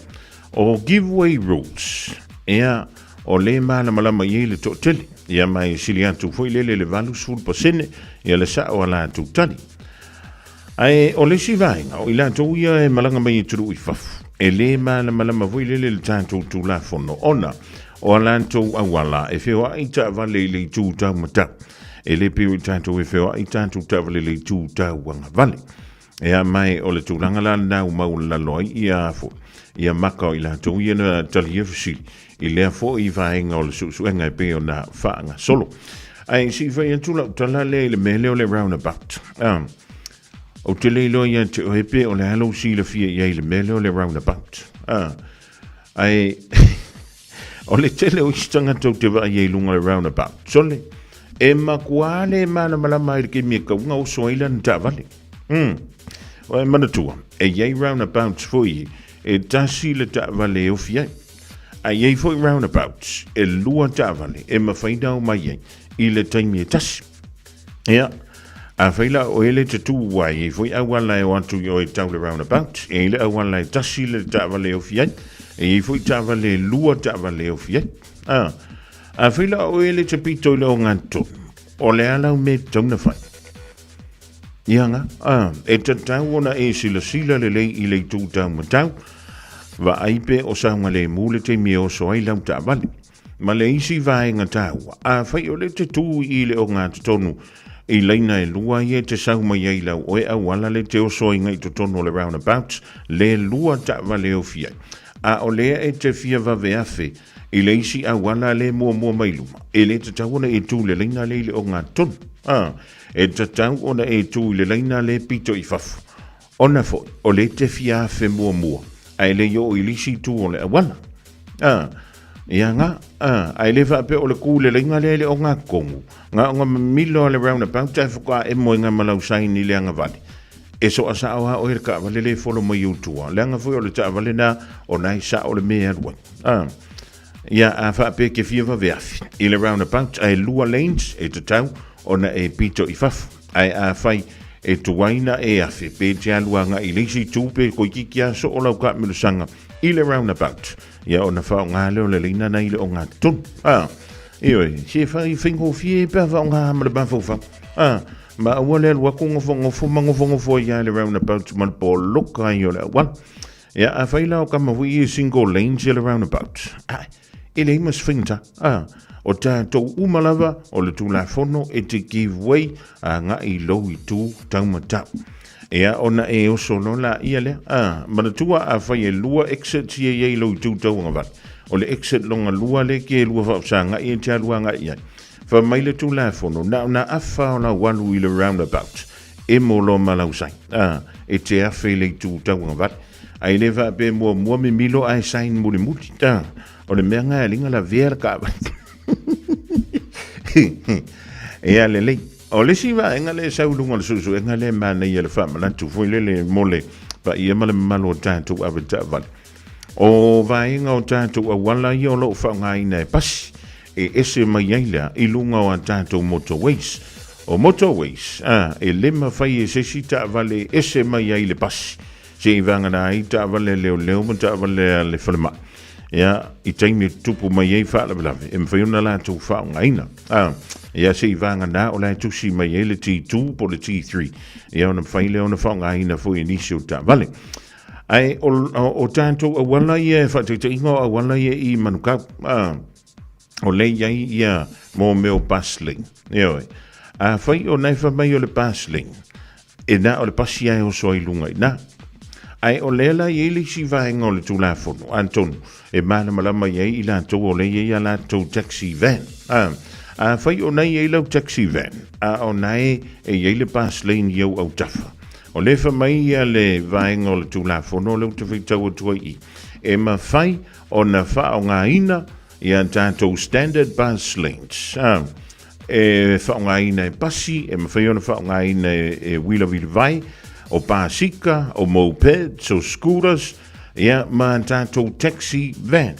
Speaker 11: O giveaway rules. Ea, o le mana malama I le to tele. Ia mai siliantu foi le valu sul pasene. Ia le sa o la tu tali. Ai, o le si vaenga. O ila to ia e malanga mai turu I fafu. E le mana malama foi le tanto tu la fono. Ona, o la to awala. E feo a ita vale le tu tau mata. E le piu tanto e feo a ita tu tau vale le tu tau wanga vale. Ea mai o le tūlanga la nau maula loi ia fo. Ia maka o ila tau ia na tali efisi. I lea fo I vaenga o le suenga e peo na whaanga solo. Ai si vai antula utala le mele o le roundabout. O te leilo ia te ohepe o le halo si le fia ia le mele o le roundabout. Ai o le tele o istanga tau te va ia lunga le roundabout. Sole, e makuale mana malama i ke mia kaunga o soila nta vale. O e manatua, e iei roundabouts foi e tasi le ta vale o fiai. A iei foi roundabouts e lua ta vale e mawhaina o mai iei I le taimi e tasi. Ea, a whaila o ele te tū wai e foi awala e o atu o e tau le roundabouts e le awala e tasi le ta vale o fiai e iei foi ta vale lua ta vale o fiai. A whaila o ele te pito I le o nganto o le ala o me tauna whai. Ianga, e tatau ona e sila le lei I le tūtau matau, wa aipe o saunga le mule te mi o soai lau ta vale. Ma le isi vaenga tau, a whai o le te tū I le o ngā tonu, I leina e lua I e te sauma iei lau o e awala le te o soi ngai to tonu le roundabouts, le lua ta vale o fiai. A o lea e te fia vave afe, I le isi awala le mua mailuma, e le te tau ona e tū le leina le o ngā tonu. E tatau ona e tū le leina le pito I fafu. Ona foi, o le te fia fe mua. Ai le yo I lisi tū o le awala. Ia nga, ai le fa pe o le kule le inga le o ngā kongu. Ngā o ngā milo le roundabout, tai whuka e moe ngā malau saini le anga vali. E so asa awa o ka wale le folo mai utua. Le anga fui o le ta wale na o nai sa o le mea rua. Ia a fa pe ke fia va veafi. I le roundabout, ai lua lanes e te tau, o na e pito i fafu. Ai a fai e tuaina e afi. Pe te aluanga i leisi tupe ko ikikia so o lau ka milusanga i le roundabout. Ia o na whao ngā leo le leina nei le o ngā tun. Ioi, se whai whingo fie pa whao ngā hamara pa whau. Ma awa le alua ko ngofo ia le roundabout man po loka i o le awan. Ia a whaila o kama hui i single lanes i le roundabout. I le imas whinta. O tātou umalava o le tūla whono e te give way a ngā i lo i tū taumatau. Ea ona e oso no la ia le manatua a fai e lua exit ia ia lo tu tau nga vat o le exit longa lua le ke lua fa sanga e te lua nga ia fa mai le tu la fono na afa ona walu i le roundabout e mo lo malau sai e te a fai le tu tau nga vat ai le va pe mo mi milo ai sai muri muti ta o le mea nga linga la ver ka ea le le o le siwa enga le saulunga le susu enga le mana i le wha manatu fui le mole pa i ema le malo tātou awe tāwale. O vaenga o tātou a wala i o lo whaunga ina e pasi e ese mai ailea i lunga o a tātou motorways. O motorways, e lema whai e sesi tāwale ese mai aile pasi. Se i vanga na i tāwale leo ma tāwale le whalema. Ia, i taimi tupu mai ei whaala blawe, e mwhaiuna la tau whaunga ina. Ia se i vanga na o la tusi mai e le T2 po le T3. Ia ona whaile ona whaunga ina fui nisi o ta vale. Ai o tātou a wala ia e whateita ingo a wala ia i manukau. O le iai ia mō meo pasling. Ioi. A whai o naifa mai o le pasling. E na o le pasi ai o soa i lunga i na. Ai o lela i ele si vaenga o le tūla whono. Antonu. E mana malama iai i la tau o le iai a la tau taxi van. A whai o nei e lau taxi van. A o nei e iai le pass lane iau au tafa. O le wha mai ia le vaenga o le tūla whono leu te whi tau o tua i. E ma whai o na wha o ngā ina i a tātou standard pass lanes. E wha o ngā ina e pasi, e ma whai o na wha o ngā ina e wila wila vai, o pasika, o mopeds, o scooters, ia ma tātou taxi van.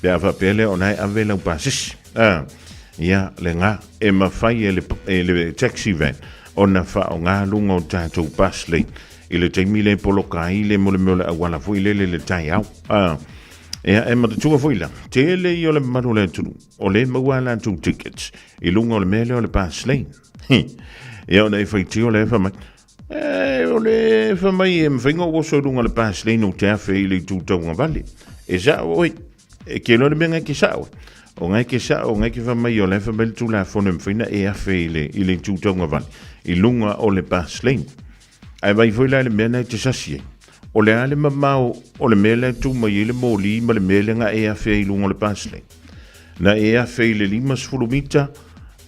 Speaker 11: Pea whapele o nei awe lau pasisi. Ia le ngā e ma whai e le taxi van. O na wha o ngā lunga o tātou bus lane. I le teimi le poloka i le mole mole a wala fui le tai au. Ia e matatua fui la. Te le i o le manu le tunu. O le maua la tu tickets. I lunga o le mele o le bus lane. Ia o nei whai tio le whamai. O le whamai e mwhinga o so lunga le bus lane o te awhi i le tūtaunga vale. E sa oi. E ke lo le menga ki sa oi. O ngai ke sa o ngai ke whamai o le whamai tu la whone mwhina e awhi i le tūtaunga vale. I lunga o le bus lane. Ai vai foi la le mena te sasie. O le ale mamau o le mele tu mai le moli ma le mele nga e awhi i lunga o le bus lane. Na e awhi le 5 mita,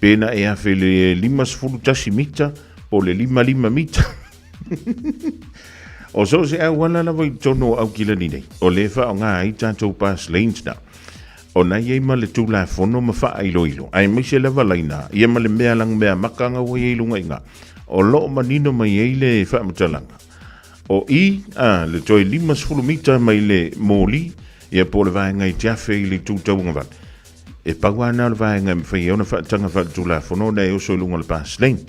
Speaker 11: pena e awhi le 5 mita, po le 5 mita. O so se au wala la voi tono au kila ni nei. O le wha o ngā i tātou bus lanes na. O nai e ma le tūla whono ma wha ai loilo. Ai mai se lewa laina. Ia ma le mea lang mea makanga o e ilunga inga. O lo manino mai e le wha matalanga. O i, le toi 5 mita mai le mōli. Ia po le vaenga i tiafe i le tūtaunga vat. E pawana le vaenga mi whai ona wha tanga wha tūla whono na e oso ilunga le bus lane.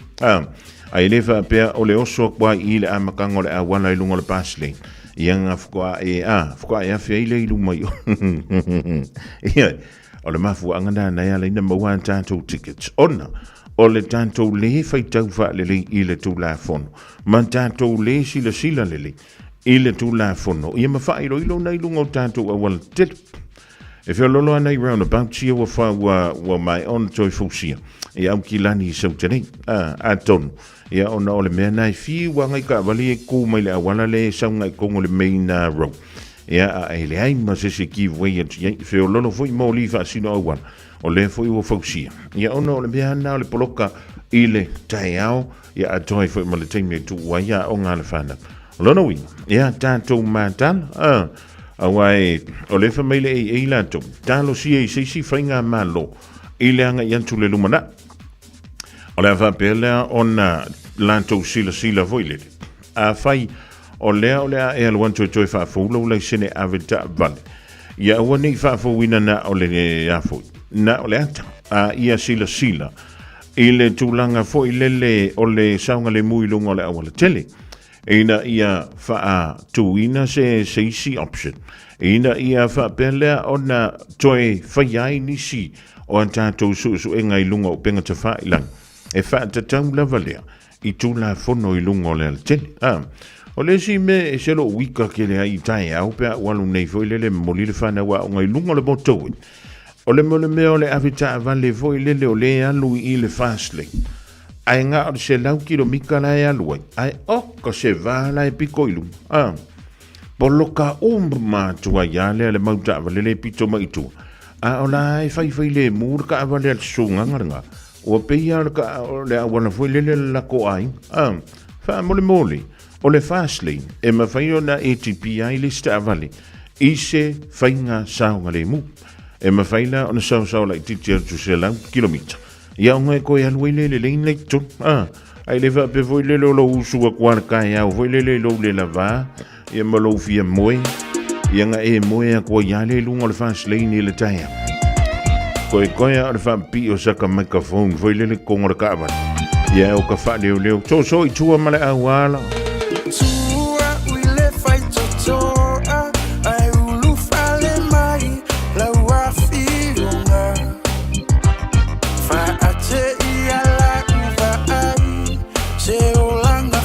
Speaker 11: Ai le wha pia o le oso kwa i le amakanga o le awana ilunga le bus lane. Ia ngā whukua e awhia i le ilu mai o. Ia, o le mafu angana nei a leina maua tātou tickets. Ona, o le tātou le whai tau wha lele i le tūla whono. Ma tātou le sila lele i le tūla whono. Ia ma wha ilo nei lunga o tātou a wala tilu. E whio lolo anai roundabout sia wa wha wa mai on toi fusia. Ia au ki lani i sau tenei. A tonu. Ia ona o le mea nai fi wanga i ka wali e kū mai le awala le saunga i kongo le main road. Ia a e le aima se se ki wei atu iei. Whio lolo fui mo li wha sino au wana. O le fui wa fusia. Ia ona o le mea na o le poloka i le tai au. Ia a toi fui ma le teime tu wa ia o ngā le whana. Lono wi. Ia tātou mātana. Awai, o le whamaile e lato, talo si e seisi whainga malo, i le anga iantu le lumana. O le whapelea o na lato sila voile. A whai, o lea e aluanto e toi whaafoula o le sene aveta vale. Ia ua nei whaafouina na o le afo, na o le ata, a ia sila. I le tūlanga fo i lele o le saunga le muilunga o le awala tele. Ina ia wha tuina se seisi option. Ina ia wha pelea o na toi whaiai nisi o an tātou su e ngai lunga o penga ta wha ilang. E wha ta tau lava lea i tūla fono i lunga o le ala tele. O le si me e selo wika ke lea i tae au pea walu nei fo i lele moli le whana wa o ngai lunga o le motou. O le mole mea o le avita vale fo i lele o le alu i le fast lane. Ai ngā o se lau kilo mika la e aluai. Ai oka se vāla e piko ilu. Polo ka mātua ia le mauta avale le pito maitua. O la e whai le mūra ka avale al sunganganga. O peia o le awana fwoi lele la ko ai. Wha mole. O le fast lane. E mawhai o na ATP ai le sta avale. I se whainga saunga le mu. E mawhai la o na sau la i titi atu se lau kilomita. Ia ngai ko ia luile le lein le tu ai le va pe voi le lo usu kwa ka ia voi le lo le lava ia mo lo fia moe ia nga e moe ko ia le lunga le fast lane le taia ko ia le fa pi o saka microphone voi le ko ka ba ia o ka fa le so i tu ma le awala
Speaker 5: Leo langa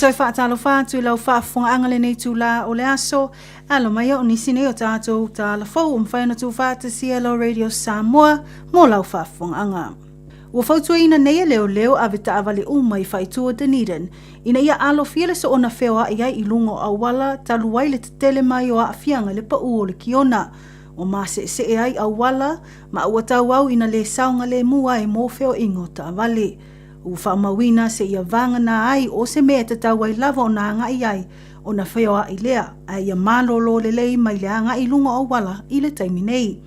Speaker 1: toi whaatalo whātu I lau whaafonga angale nei tū la o le aso. Alo mai o nisi nei o tātou tā la whau whaina tū whaata CLO Radio Samoa mō lau whaafonga anga. Ua whautua ina nei leo leo a vita avale umai whaitua Dunedin. Ina ia alo fiele so ona whewa ia I lungo a wala taluai le te tele mai o a fianga le pa o le kiona. O ma se ai a wala ma ua tau au ina le saunga le mua e mō wheo ingo ta avale. U whaamawina se ia vanga na ai o se mea te tau ai lava o na anga I ai o na wheoa I lea a ia malolo le lei mai le anga I lunga o wala I le taimi nei.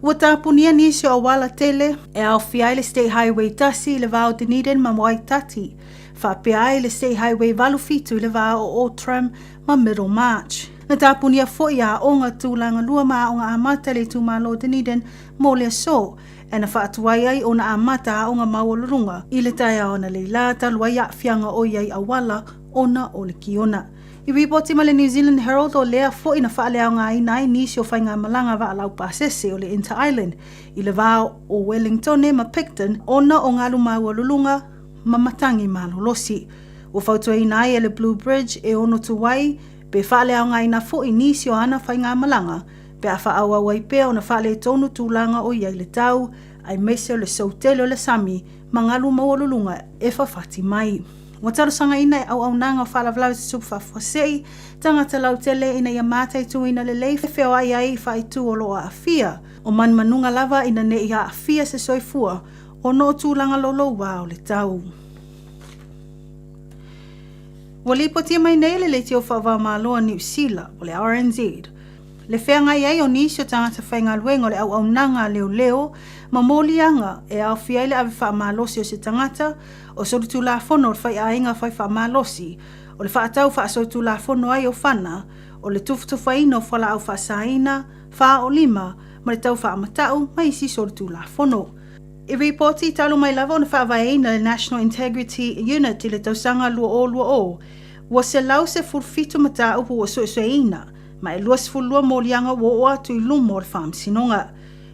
Speaker 1: Ua tāpunia nisi o wala tele e au whiai le State Highway tasi le vāo Dunedin ma moai tati. Whapea ai le State Highway valufitu le vāo o Outram ma Middle March. Na tāpunia fo ia onga tūlanga lua maa onga amata le tūmalo Dunedin mo le so. E na whaatuai ai o na amata o ngā mauolurunga I le taia o na leila talua ia fianga o iai awala o na o le kiona. I ripoti ma le New Zealand Herald o lea fo ina whaalea o ngā inai nisi o whainga malanga wa alau pasese o le Inter-Island I le vāo o Wellington ma Picton o na o ngā mauolurunga ma matangi malolosi. O whautua inai e le Blue Bridge e ono tuwai pe whaalea o ngā ina fo I nisi o ana whainga malanga Pe a wha wai pea o na whale tonu tūlanga o iai le tau, ai mese o le sautele o le sami, mangalu mawalulunga e whawhati mai. Wa tarosanga ina e au nanga o whalavlau te supu whawhasei, tangata lau tele ina ia mātai tu ina le lei whewha ai ai whai tu o loa awhia, o man manunga lava ina ne ia awhia se soifua, o no tūlanga lolo wā o le tau. Wa lipo tia mai nei le te o whawa māloa New Zealand, o le RNZ. Le whenga iai o nisi o tangata whainga luenga o le au nanga leo leo, ma molianga e au fiaile ave wha malosi o se tangata, o sorutu la fono o whai ainga whai wha malosi, o le whaatau wha sorutu la fono ai o whana, o le tufutufaina o whala au wha saina, wha o lima, ma le tau wha amatau, ma isi sorutu la fono. I reporti talo mai lava o na wha le National Integrity Unit i le tausanga lua o, wa se lau se furfitu mata upu o suesueina, ma e luas fulua molianga wo atu I lumo o le whaamsinonga.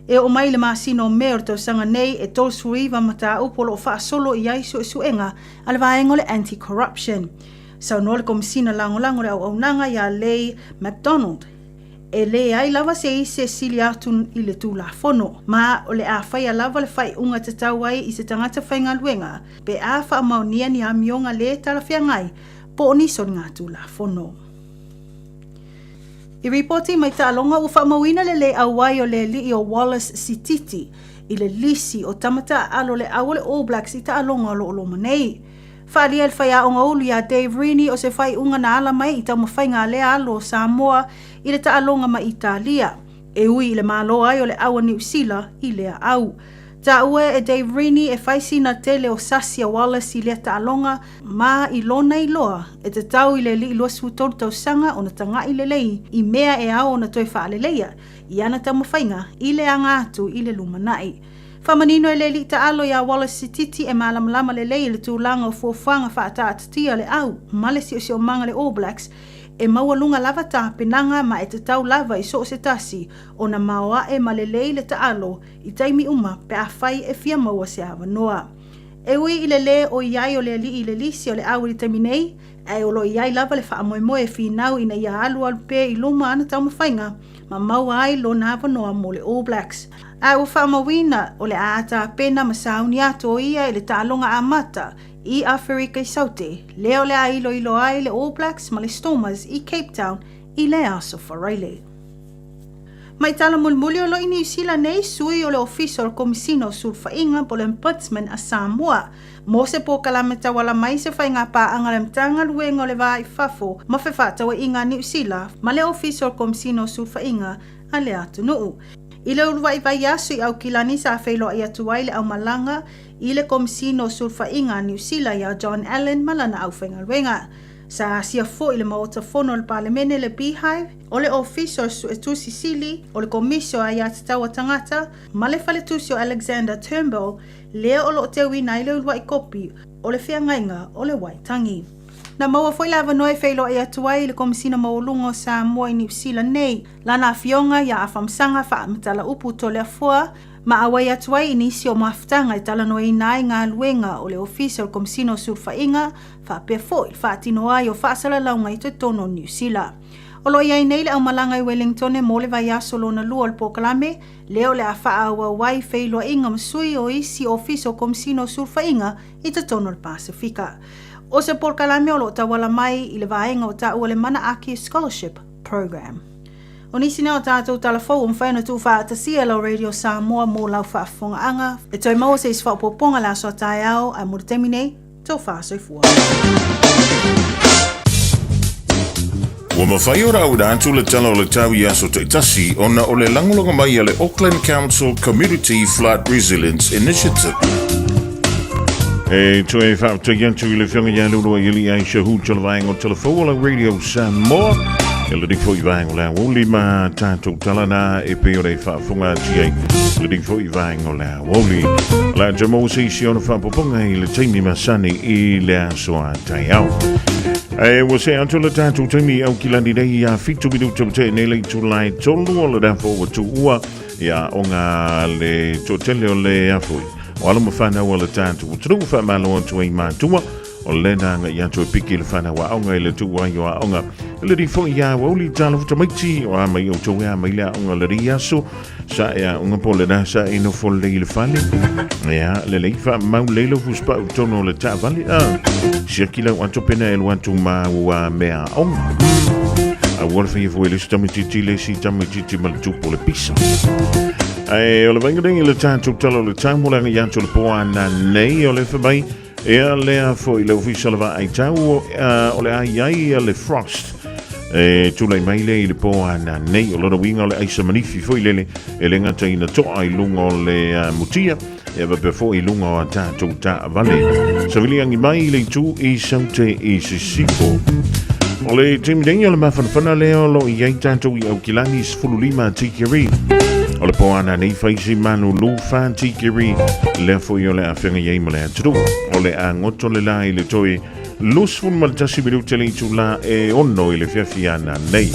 Speaker 1: E o mai le masino mea o tausanga nei e tol suriva mata upo lo wha solo I ai suenga a le vaenga le anti-corruption. Sau no le komisina langolango le au nanga ia Leigh McDonald. E le ai lava se I se sili atu I le tū la fono. Ma o le a whai a lava le whai unga te tau ai I se tangata whainga luenga. Pe a wha maunia ni a mionga le tala whiangai. Po ni so ngā tū la fono. I reporti mai ta alonga u whamawina le awai o le li o Wallace Sititi I le lisi o tamata alo le awale All Blacks I ta alonga lo lo manei. Whaalia el whai aonga ulu ia Dave Rini o se whai unga na ala mai I ta mawhainga le alo Samoa I le ta alonga ma Italia. E ui I le malo ai o le awa New Zealand I lea au. Ta ue e Dave Rini e whaisina tele o Sasia Wallace I lea ta alonga ma I lona I loa e te tau I le li lua sutoru tau sanga o na tanga I le lei I mea e ao o na toi wha le leia I ana ta mawhainga I le anga atu I le lumanai. Whamanino e le li ta alo ia Wallace Sititi e malamalama le lei le tūlanga o fuafanga whaata atatia le au male si o si o manga le All Blacks e maualunga lava ta penanga ma e te tau lava I so se tasi o na maoa e malelei le ta alo I taimi uma pe a whai e fia maua se awa noa. E ui I le le o iai o le li I le lisi o le awa I taimi nei, e o lo iai lava le wha moe e whinau ina ia alu alu pe I luma ana tau mawhainga, ma maua ai lo na awa noa mo le All Blacks. A u wha mawina o le aata pena ma sauni ato ia I le ta alonga amata, I Afrika I Saute, leo le a ilo ai le All Blacks ma le Stormers I Cape Town I le aso wharaile. Mai tala mulmuli o lo I New Zealand nei sui o le ofisa o komisino sul whainga po le ombudsman a Samoa. Mo se po kalameta wala mai se whainga pa anga le mtanga luenga o le waa I fafo ma whewhata wa inga New Zealand ma le ofisa o komisino sul whainga a le atu nuu. I le urua I vai asu I au kilani sa whailo I atu ai le au malanga I le komisino sulfa inga New Zealand ia John Allen malana au whainga luenga. Sa asia fo I le maota fono le parlemene le Beehive, o le ofiso su etusi sili, o le komisio a ia tatawa tangata, ma le faletusi o Alexander Turnbull, lea o lo te wina I le urua I kopi, o le whiangainga o le waitangi. Na maua foi lava noi whailo ai atuai le komisina maulungo sa mua I New Zealand nei, lana fionga ia afamsanga wha matala upu to le afua, ma awai atuai inisi o maftanga I tala noi nai ngā luenga o le ofisa o komisino sulfa inga, wha pia foi, wha atino ai o wha asala launga I tono New Zealand. O lo iai nei le au malanga I Wellington e mo le vai aso lo na lua le pokalame, leo le a wha awa wai whailo inga masui o isi ofisa o komisino sulfa inga I tono le Pasifika. O se porkalame o lo tawala mai I le vaenga o ta ua le Mana Aki Scholarship Program. O nisi nea o tātou talafou o mwhaina tū wha atasia lau Radio Samoa mō lau whaafonga anga. E toi maua se iswha poponga la so tai au a muritemi nei, tō wha soifua.
Speaker 3: Ua mawhai ora au rātu le tala o le tawi aso te itasi o na o le langolonga mai a le Auckland Council Community Flood Resilience Initiative. E toi whaapta yantu I le whianga ia lulu a ili ai shahu tala vaenga o talafou o la Radio Samoa. E le ding foi vaenga o la woli ma tātou tala na e pe o rei whaafonga tiai. Le ding foi vaenga o la woli. La jamo se isi ona whaapoponga I le teimi masani I le asoa tai au. E wa se anto le tātou teimi au kilandi nei a fitu minuta te nei le tulai tolu o le dafo wa tu ua ia o ngā le totele o le afoi. O ala mawhana o le tātou tru whaamalo o tu ei mātua
Speaker 11: o lena nga ia to piki le fana wa onga ile tu wa yo onga le di fo ia wa uli talo tamaiti o mai o to ya mai la onga le ria so sa ya unga pole da sa ino fo le fale ya le fa mau le lo fuspa to no le ta vale cirkila wa to pena el wa tu ma wa mea onga a wolf ye fo le tamaiti le si tamaiti mal tu po le pisa o le venga ding le ta tu talo le ta mo la ya to le po ana nei o le fa bai e lea foi le ufficial va ai tau o le ai le Frost tu le mai le po ana nei o lo winga le ai se manifi foi le e le ngata ina to ai lungo le mutia e va pe foi lungo ta tu ta vale so vili angi mai le tu I saute I sisifo o le tim daniel ma fana le lo I tanto I o kilani sfululima tikiri o le po ana nei faisi manu lu fan tikiri le foi o le afenga ye mo le tu o le angoto le lai le toi lus fun mal tasi bilu tele tu la e onno I le fiafiana nei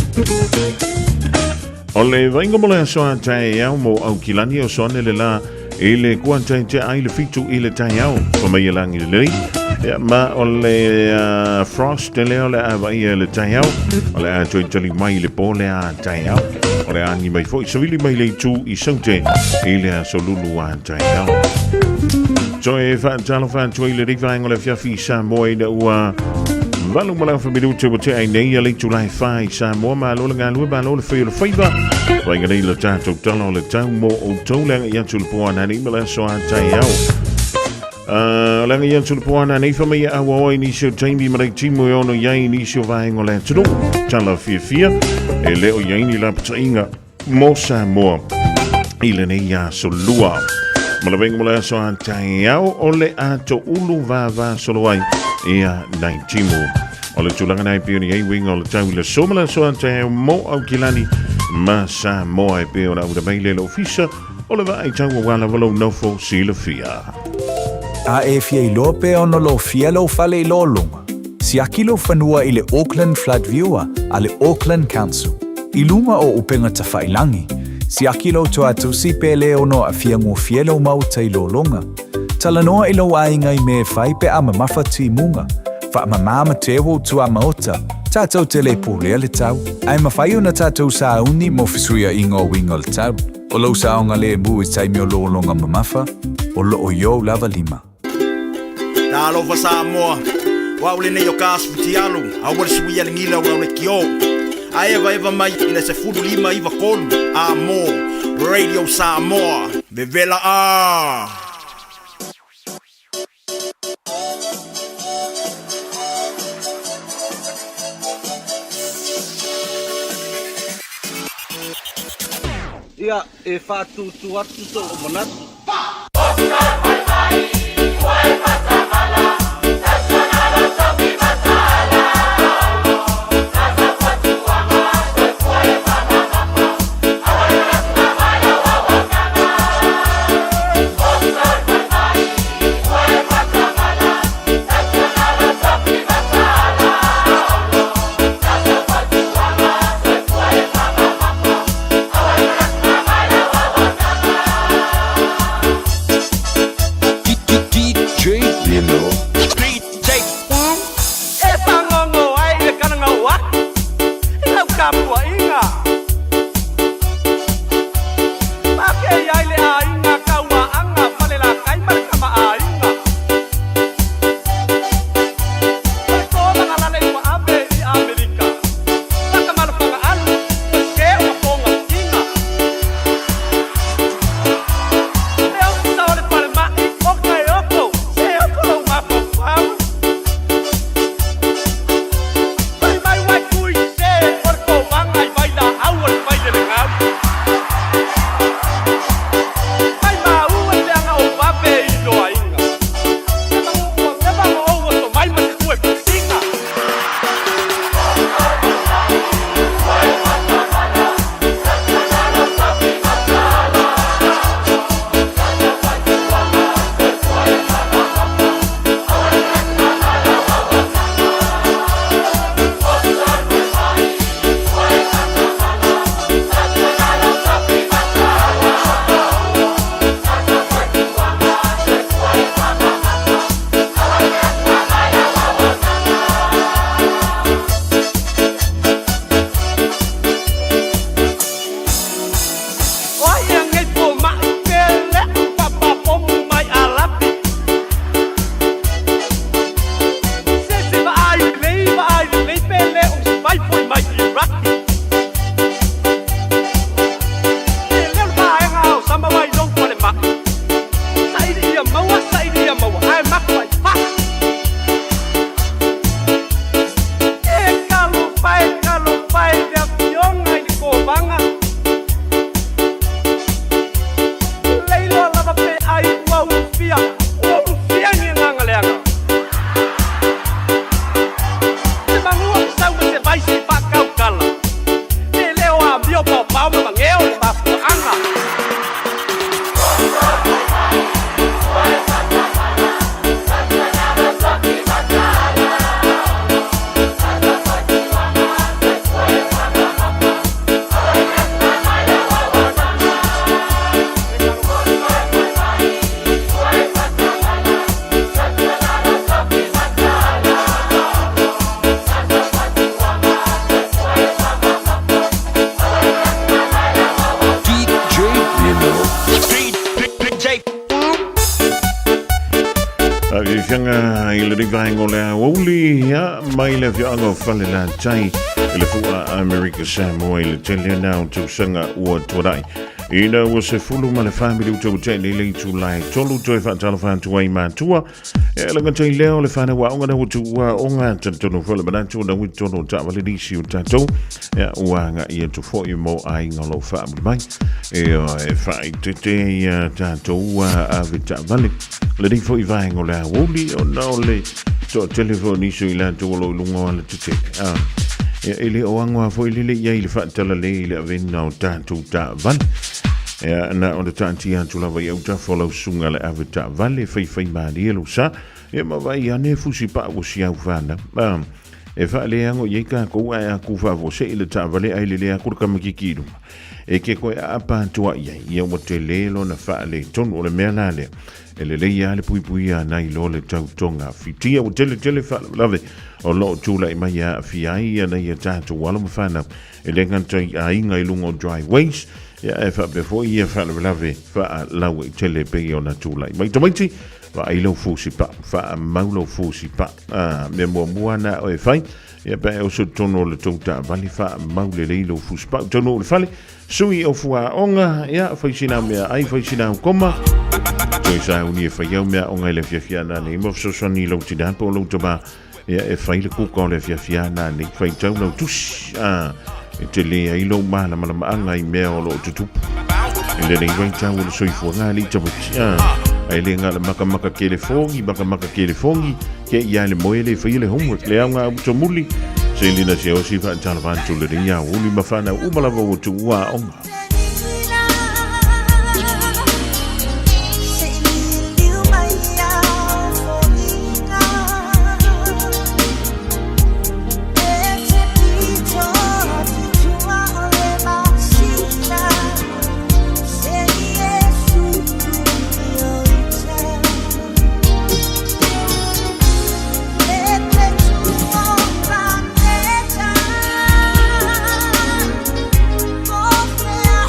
Speaker 11: o le vaingo mo le so antai au mo au kilani o sone le la e le kuantai te ai le fitu I le tai au o mai langi le ma o le Frost le o le avai le tai au o le atoi tali mai le po le a tai au o le angi mai foi so vili mai le tu I saute I le so lulu a tai au so e fa talo fa tu le riva ngole fia fi sa moi da ua valu mala fa bidu te bote ai nei le tu lai fa sa mo ma lo nga lo ba lo le fi le fiva wa nga le tato talo le tau mo o to le ya tu po ana ni mala so a tai au la nga ya tu po ana nei fa me a wa ni so taimi ma ti mo ono ya ni so va ngole tu talo fi e le o ya ni la ptainga mo sa mo ile nei ya so lua Malaveng mula so antai au ole ato ulu va solo ai ia naitimu. Ole tulanga nai pioni ai wing ole tau le somala so antai mo au kilani masa mo ai piona au da baile lo fisa ole va ai tau wala valo nofo sila fia.
Speaker 2: A e fia I lope ono lo fia lo fale I lo lunga. Si akilo fanua I le Auckland Flood Viewer a le Auckland Council. I lunga o upenga tawhailangi. Si akilo to atu si pele ono a fiango fielo mau tai lo longa. Talanoa I lo ainga I me fai pe ama mawhati munga. Fa ama mama tewo tu ama ota. Tātou te le pūlea le tau. Ai mawhai una tātou sa uni mo fisuia ingo wingo le tau. O lo sa onga le mu I taimi o lo longa mamafa. O lo o yo lava lima.
Speaker 12: Talo fa Samoa. Wa ule ne yo kasputi alu. Awal suia le ngila wa le kio. Aeva eva mai ina se fulu lima iva kolu Amo Radio Samoa Bevela
Speaker 13: Ia e fatu tu atu so monatu pau me mangeo le papu anga.
Speaker 11: Fianga i le rivai ngole a wauli ya mai le fianga whale la tai i le fua America Samoa i le tele nao tu sanga ua tuarai. Ina ua se fulu ma le family utau te le le tu lai tolu toi whaatala whantua i mātua. E la ngata i leo le whane wa onga na hutu ua onga tatono whale manatu na witono ta wale nisi o tatou. E ua nga ia tu fo i mo ai ngalo family mai. E whai te te tatou a vita vale. Le di fo i vai ngole a wuli o nao le to telefoni so i la tu lo lunga ala tete. Ele o angwa fo i le ia i le whaatala le i le avena o tatou ta vale. Na o le tanti atu lava i auta follow sunga le avita vale fai mani elu sa e ma vai ane fusi pa o si au fana e fa le ango ye ka ko a ku fa vo se le ta vale ai le a ku ka makikiru e ke ko a pa tua ye o te lelo na fa le ton o le mena le le ya le pui na i lo le tau tonga fitia o tele fa lave o lo tula i mai a fi ai na ia tatu wala mfana e le nganta ai ngai lungo driveways ya e fa before ia fa lave fa lawe tele pe ona tula mai tomaiti va ai lo fusi pa fa maulo fusi pa me mo buana o e fai ya pe o so tono le tonta vali fa maule le lo fusi pa tono le fale sui o fua onga ya fa sina me ai fa sina koma so sa uni fa ya me onga le fia na le mo so soni lo ti dan po lo to ba ya e fa le ku ko le fia na ni fa tono tus te le ai lo mala anga i mea o lo tutu e le nei waita o le soifua li tapu ai le ngala maka ke le fongi ke ia le moe le fai le homework le anga to muli se lina se o si fa tala vantu le ringa o li mafana umalava o tu ua onga
Speaker 5: Oh,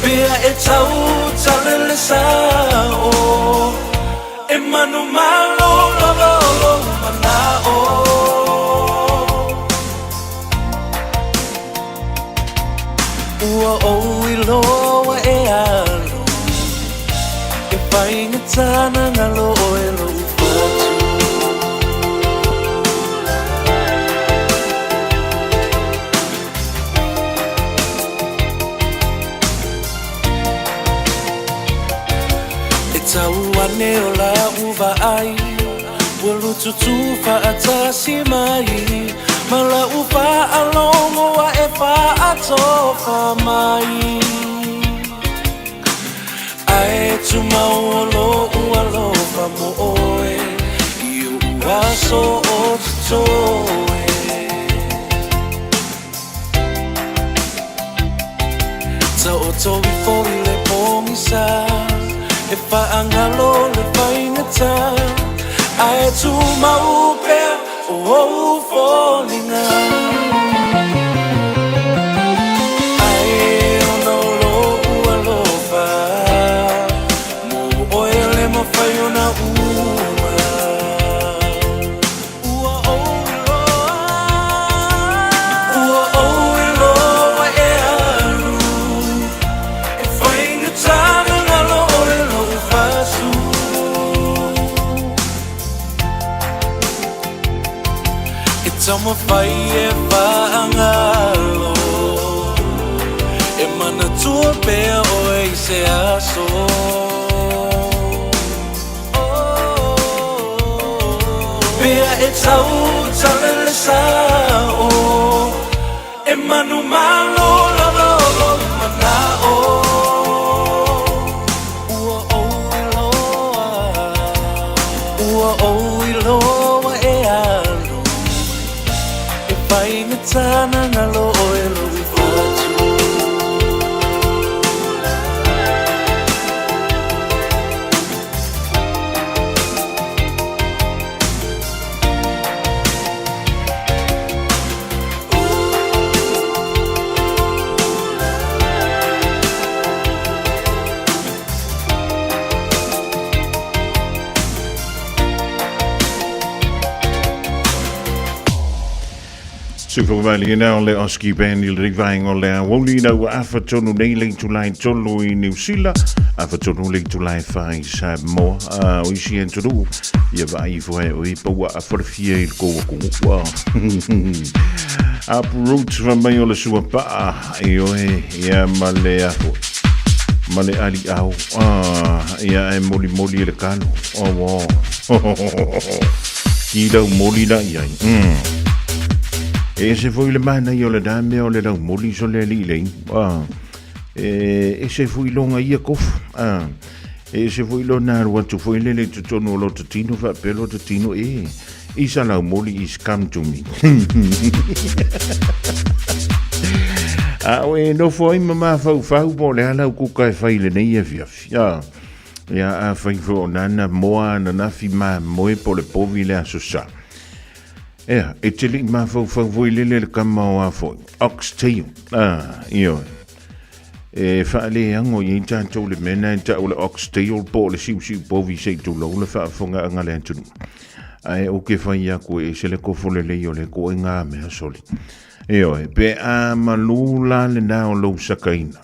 Speaker 14: Pea
Speaker 6: e tau talele sao e manu malo lo manao ua o i loa e alo e painga tana ngalo e lo ufotu tau ane o la uva ai Wulu tutu fa atasi mai Ma la uva alongo wa e fa atofa mai Ae tu mauolo ua lofa mo oe Iu ua so o tutoe Ta o towi fori le pomisa e whaangalo le whaingata Ae tu maupe o wholinga Ae ono lo ua lofa Mo oe le mawhai ona ua Ua oi loa e alu E whaingata Tama fai e whaangalo E mana tua pea o e se aso Pea e tau talele sao E manu malo lalo manao Ua o i loa e alo Painga tana ngalo e lo i fatu
Speaker 11: Supervali na le oski band il rivaing o le woli na afa tonu nei le tulai tolu I New Zealand afa tonu le tulai fai sa mo o isi en tolu ia vai fo e o ipa a forfie il ko wa uproots van mai o le sua pa e o e ia male afo male ali au ia e moli le kano o Kila moli na ia E se foi le mana I o le dame o le rau moli so le li lei. E se foi longa ia kofu. E se foi lo na rua tu foi le tutono lo tutino fa pelo tutino e isa lau moli is come to me. We no foi mama fau po le ala kuka e fai le nei e fia. Ya fai fo nana moa na fi ma moe po le povi le asosa. E te li ma fau voi le kama o a foi. Oxtail. Io. E whaale ango I tātou le mena e tau le oxtail po le siu povi sei tu lau le whaafonga anga le antunu. Ai o ke whai aku e se le kofo le leo le ko e ngā mea soli. Io e pe a malula le nao lau sakaina.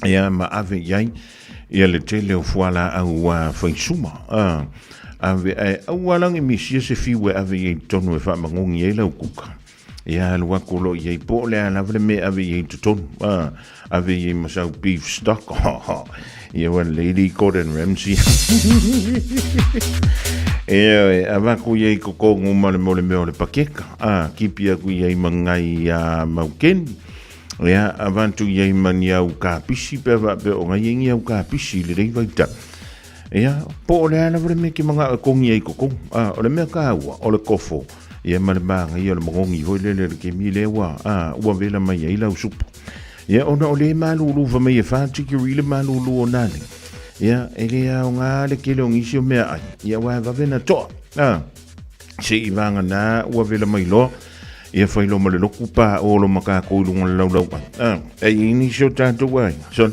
Speaker 11: E a ma ave iai ia le tele o fuala au a whaisuma. Ave au alangi misia se fiwe ave iei tonu e whaamangongi e lau kuka. Ia alua kolo iei po le alavre me ave iei tutonu. Ave iei masau beef stock. Ia wan Lady Gordon Ramsay. E avaku iei koko nguma le mole meo le pakeka. Kipi aku iei mangai maukeni. Ia avantu iei mani au ka pisi pe o ngai ingi au ka pisi le rei vaita. Ia po le alavre me ki manga kongi iei koko. O le mea ka ua, o le kofo. Ia malemanga ia le mongongi hoi le ke mi le wa ua vela mai ai lau supu. Ia ona o le malulu va mai e whātiki rile malulu o nani. Ia ele au ngā le kele o ngisi o mea ai. Ia wa vavena toa. Se I vanga nā ua vela mai loa. Ia whailo ma le loku pā o lo maka koilunga lau lau ai. E ini sio tātou ai. Son,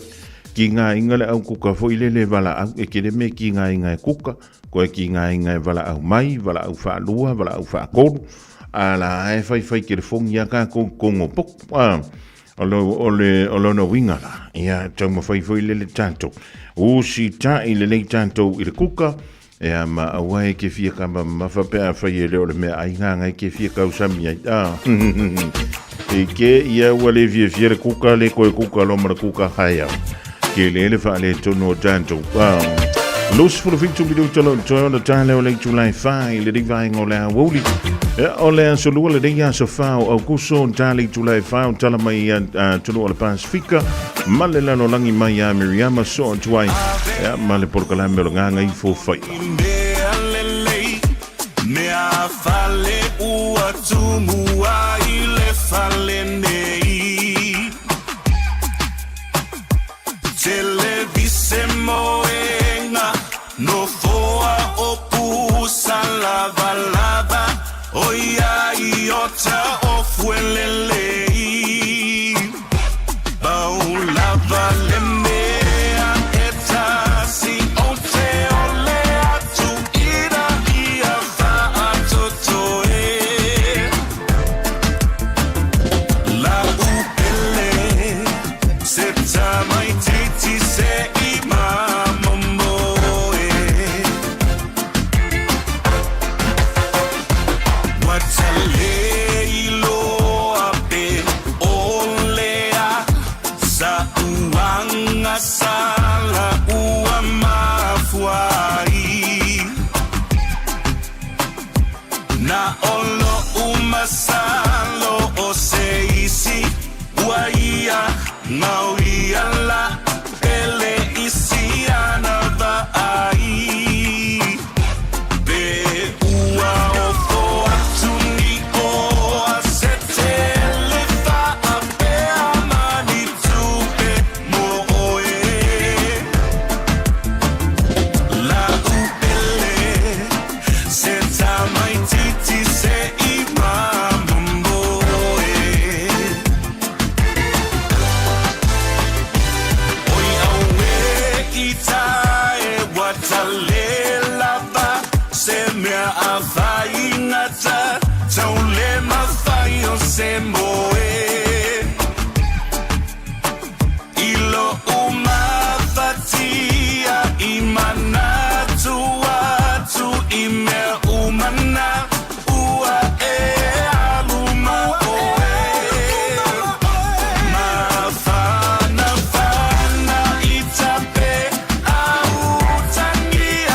Speaker 11: ki ngā inga le au kuka fo ile le wala au e kere me ki ngā inga e kuka ko e ki ngā inga e wala au mai wala au whaalua wala au whaakolu ala e whai kere fongi a ka kongo pok o no winga la ia tau ma whai fo ile le tanto o si ta ile le tanto ile kuka e a ma awai ke fia kamba mawhapea whai e leo le mea ainga ngai ke fia kausami ai e ke ia wale fia le kuka le koe kuka lo mara kuka hai au ke le wha le tono tanto Los for the victim video tolo tolo tale o le July 5 le divai ngole a woli o le so lu le dia so fa o kuso tale July 5 tala mai tolo le Pacifica male la no langi mai a Miriam so tuai male por kala me lo nganga I fo fai
Speaker 14: me a fale u atumu ai le fale nei televisemo no foa o pusa lava lava oia iota o fuelele bau lava le mea eta si o te ole atu ira ia va atotoe la upele se tamai titi se sala ua mafuai na olo umasalo o seisi uaia ngauia la ele isiana va ai be ua o fo atuni o asetele fa apea mani tupe se moe ilo umafatia imana tu ime umana ua aluma mafana itape au tangia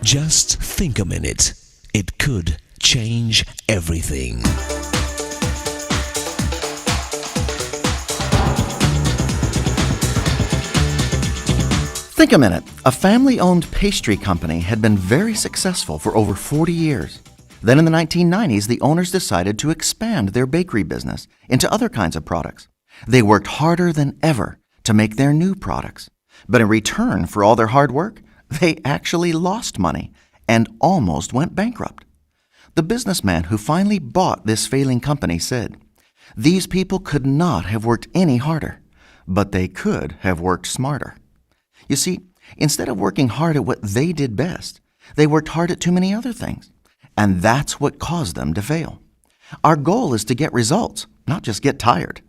Speaker 15: Just think a minute. It could change everything.
Speaker 16: Think a minute. A family-owned pastry company had been very successful for over 40 years. Then in the 1990s, the owners decided to expand their bakery business into other kinds of products. They worked harder than ever to make their new products. But in return for all their hard work, they actually lost money and almost went bankrupt. The businessman who finally bought this failing company said, "These people could not have worked any harder, but they could have worked smarter." You see, instead of working hard at what they did best, they worked hard at too many other things. And that's what caused them to fail. Our goal is to get results, not just get tired.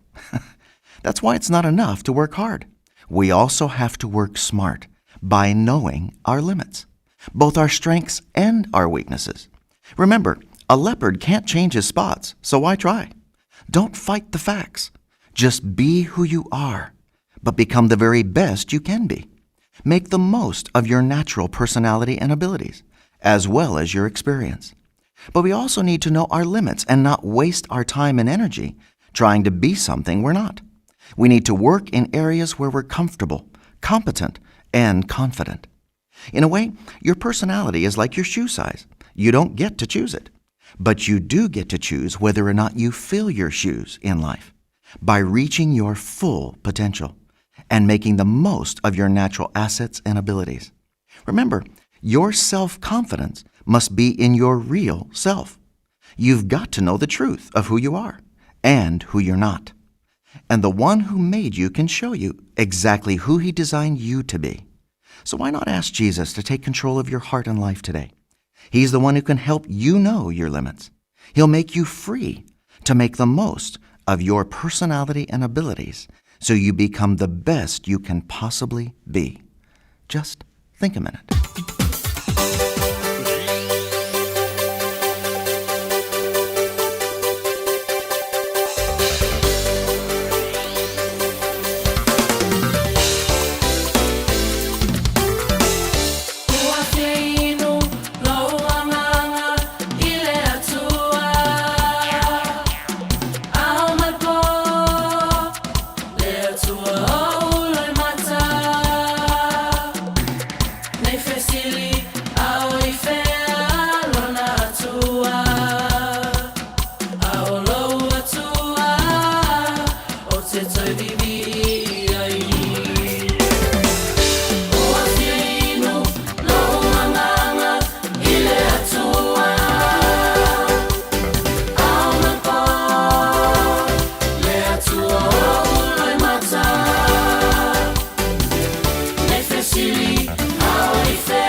Speaker 16: That's why it's not enough to work hard. We also have to work smart by knowing our limits, both our strengths and our weaknesses. Remember, a leopard can't change his spots, so why try? Don't fight the facts. Just be who you are, but become the very best you can be. Make the most of your natural personality and abilities, as well as your experience. But we also need to know our limits and not waste our time and energy trying to be something we're not. We need to work in areas where we're comfortable, competent, and confident. In a way, your personality is like your shoe size. You don't get to choose it, but you do get to choose whether or not you fill your shoes in life by reaching your full potential and making the most of your natural assets and abilities. Remember, your self-confidence must be in your real self. You've got to know the truth of who you are and who you're not. And the one who made you can show you exactly who he designed you to be. So why not ask Jesus to take control of your heart and life today? He's the one who can help you know your limits. He'll make you free to make the most of your personality and abilities so you become the best you can possibly be. Just think a minute.
Speaker 5: Sili, how I feel,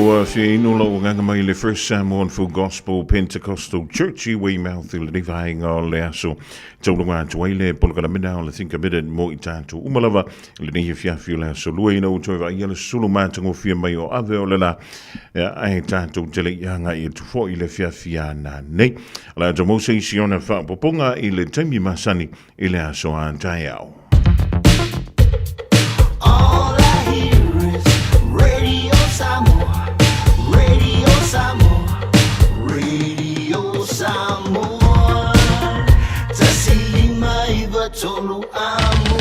Speaker 11: O fe ino lo nganga mai le First Samoan Full Gospel Pentecostal Church I Weymouth le divai o le aso taulunga tuaile polkara mina o le think committed mo I tātou umalava le nehi fiafi le aso lua ina utoe vai ia le sulu mātango fia mai o ave o le la ai tātou tele ianga I tufo I le fiafi ana nei la to mo se siona fa poponga I le taimi masani I le aso a tai au.
Speaker 5: All I hear is Radio Samoa, Radio Samoa, Radio Samoa. Tasilima iwa tolu amo.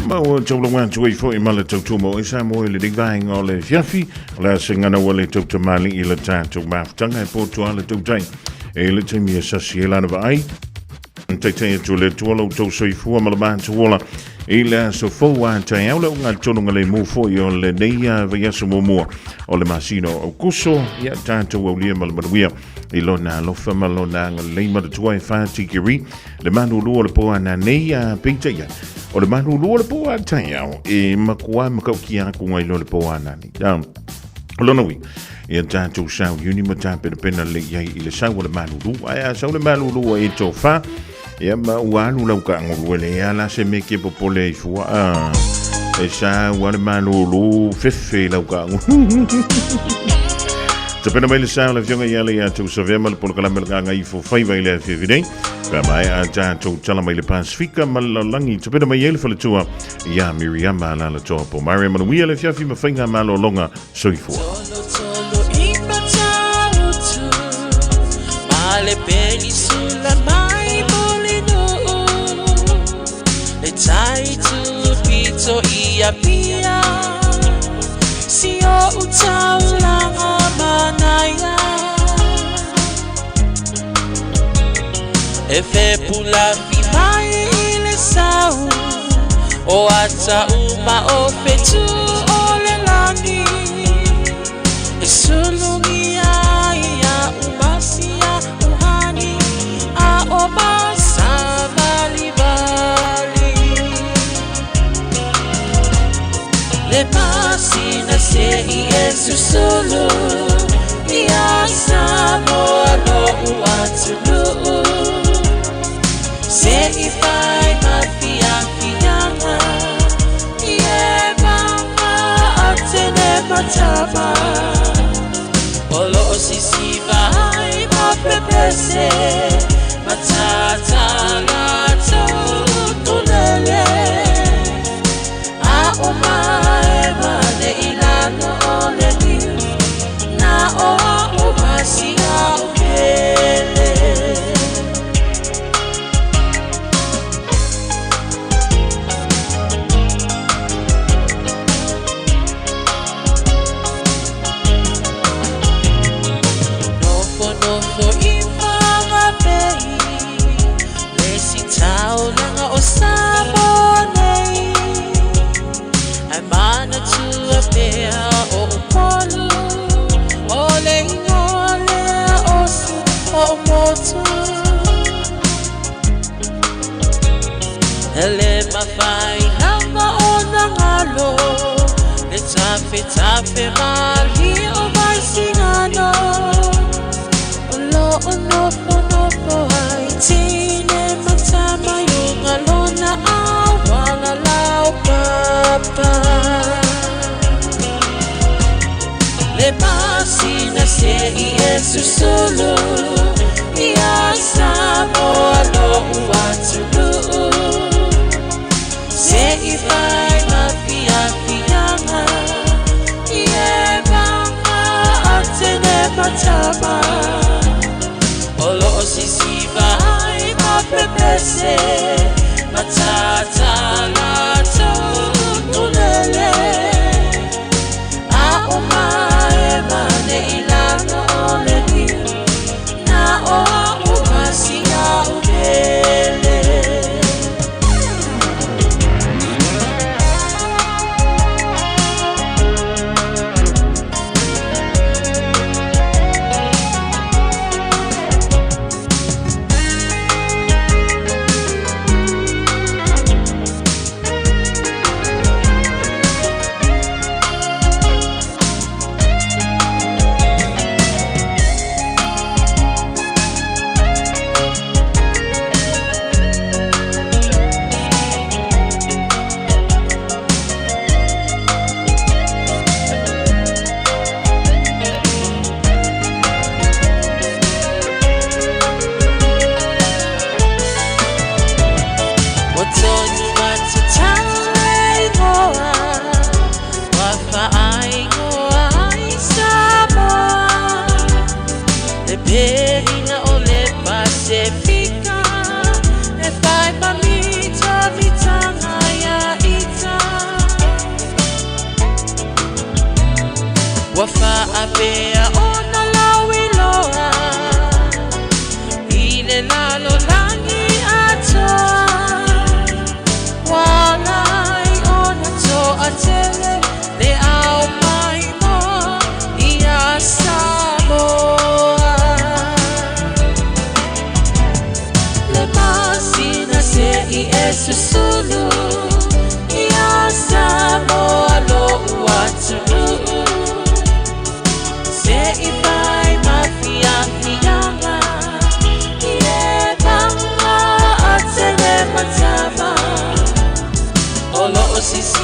Speaker 11: Mau taulunga tui fo I mala tautumo I Samoa le digvaing o le fiafi la singana wale tautamali I le tātou maftanga I potua le tautai e le taimi asasi e lana va ai Taitai tu le tuolo tau soifua malaman tuola I le aso foua tai au le unga tonunga le mufo I o le neia vaiaso mumua o le masino o kuso ia tātou au lia malamanuia I lona lofa malona leima de tua e whāti kiri le manu lua le poa na neia peitaia o le manu lua le poa tai au e makua makau ki aku ngai lo le poa nani lona wi ia tātou sau uni mata pena le iai I le sau le manu lua ia sau le manu lua e tofa ia ma uanu lau ka ngolu le ala se me ke popole I fua e sa wale manulu fefe lau ka ngolu te pena mai le sa le fionga ia le atu sa vema le polo kalame le ngai fo fai vai le fe videi ka mai a tātou tala mai le Pasifika malalangi te pena mai ele fale tua ia Miriam ala le topo Maria manuia le fiafi mawhainga malo longa soifua
Speaker 8: Male penisula mai Tai tu pito ia pia Si o utaulanga manaya E fe pula fi mai le sau O ata uma o fetu o le lani E sulungi ia umasia uhani A o masa Le pasina se Yesu solo Ia Samoa no uatulu Se ifai mafia fianga Ie mama atene matama Olo sisi vai mapepese Matata lato tulele A oma Ele mafai nanga ona ngalo Le tape mali o vai singano Olo onofo ai tine matama yung alona awala lau papa Le pasina se Yesu solo Ia Samoa no uatulu Se ifai mafia fianga Ie mama atene matama Olo sisi vai mapepese Matata lato tulele A oma emane ilano oleni Na o umasia ubele
Speaker 5: Zulu, ya Samoa lo Watulu. Se ibai mafia fianga, ye banga atene matama. Olo osisi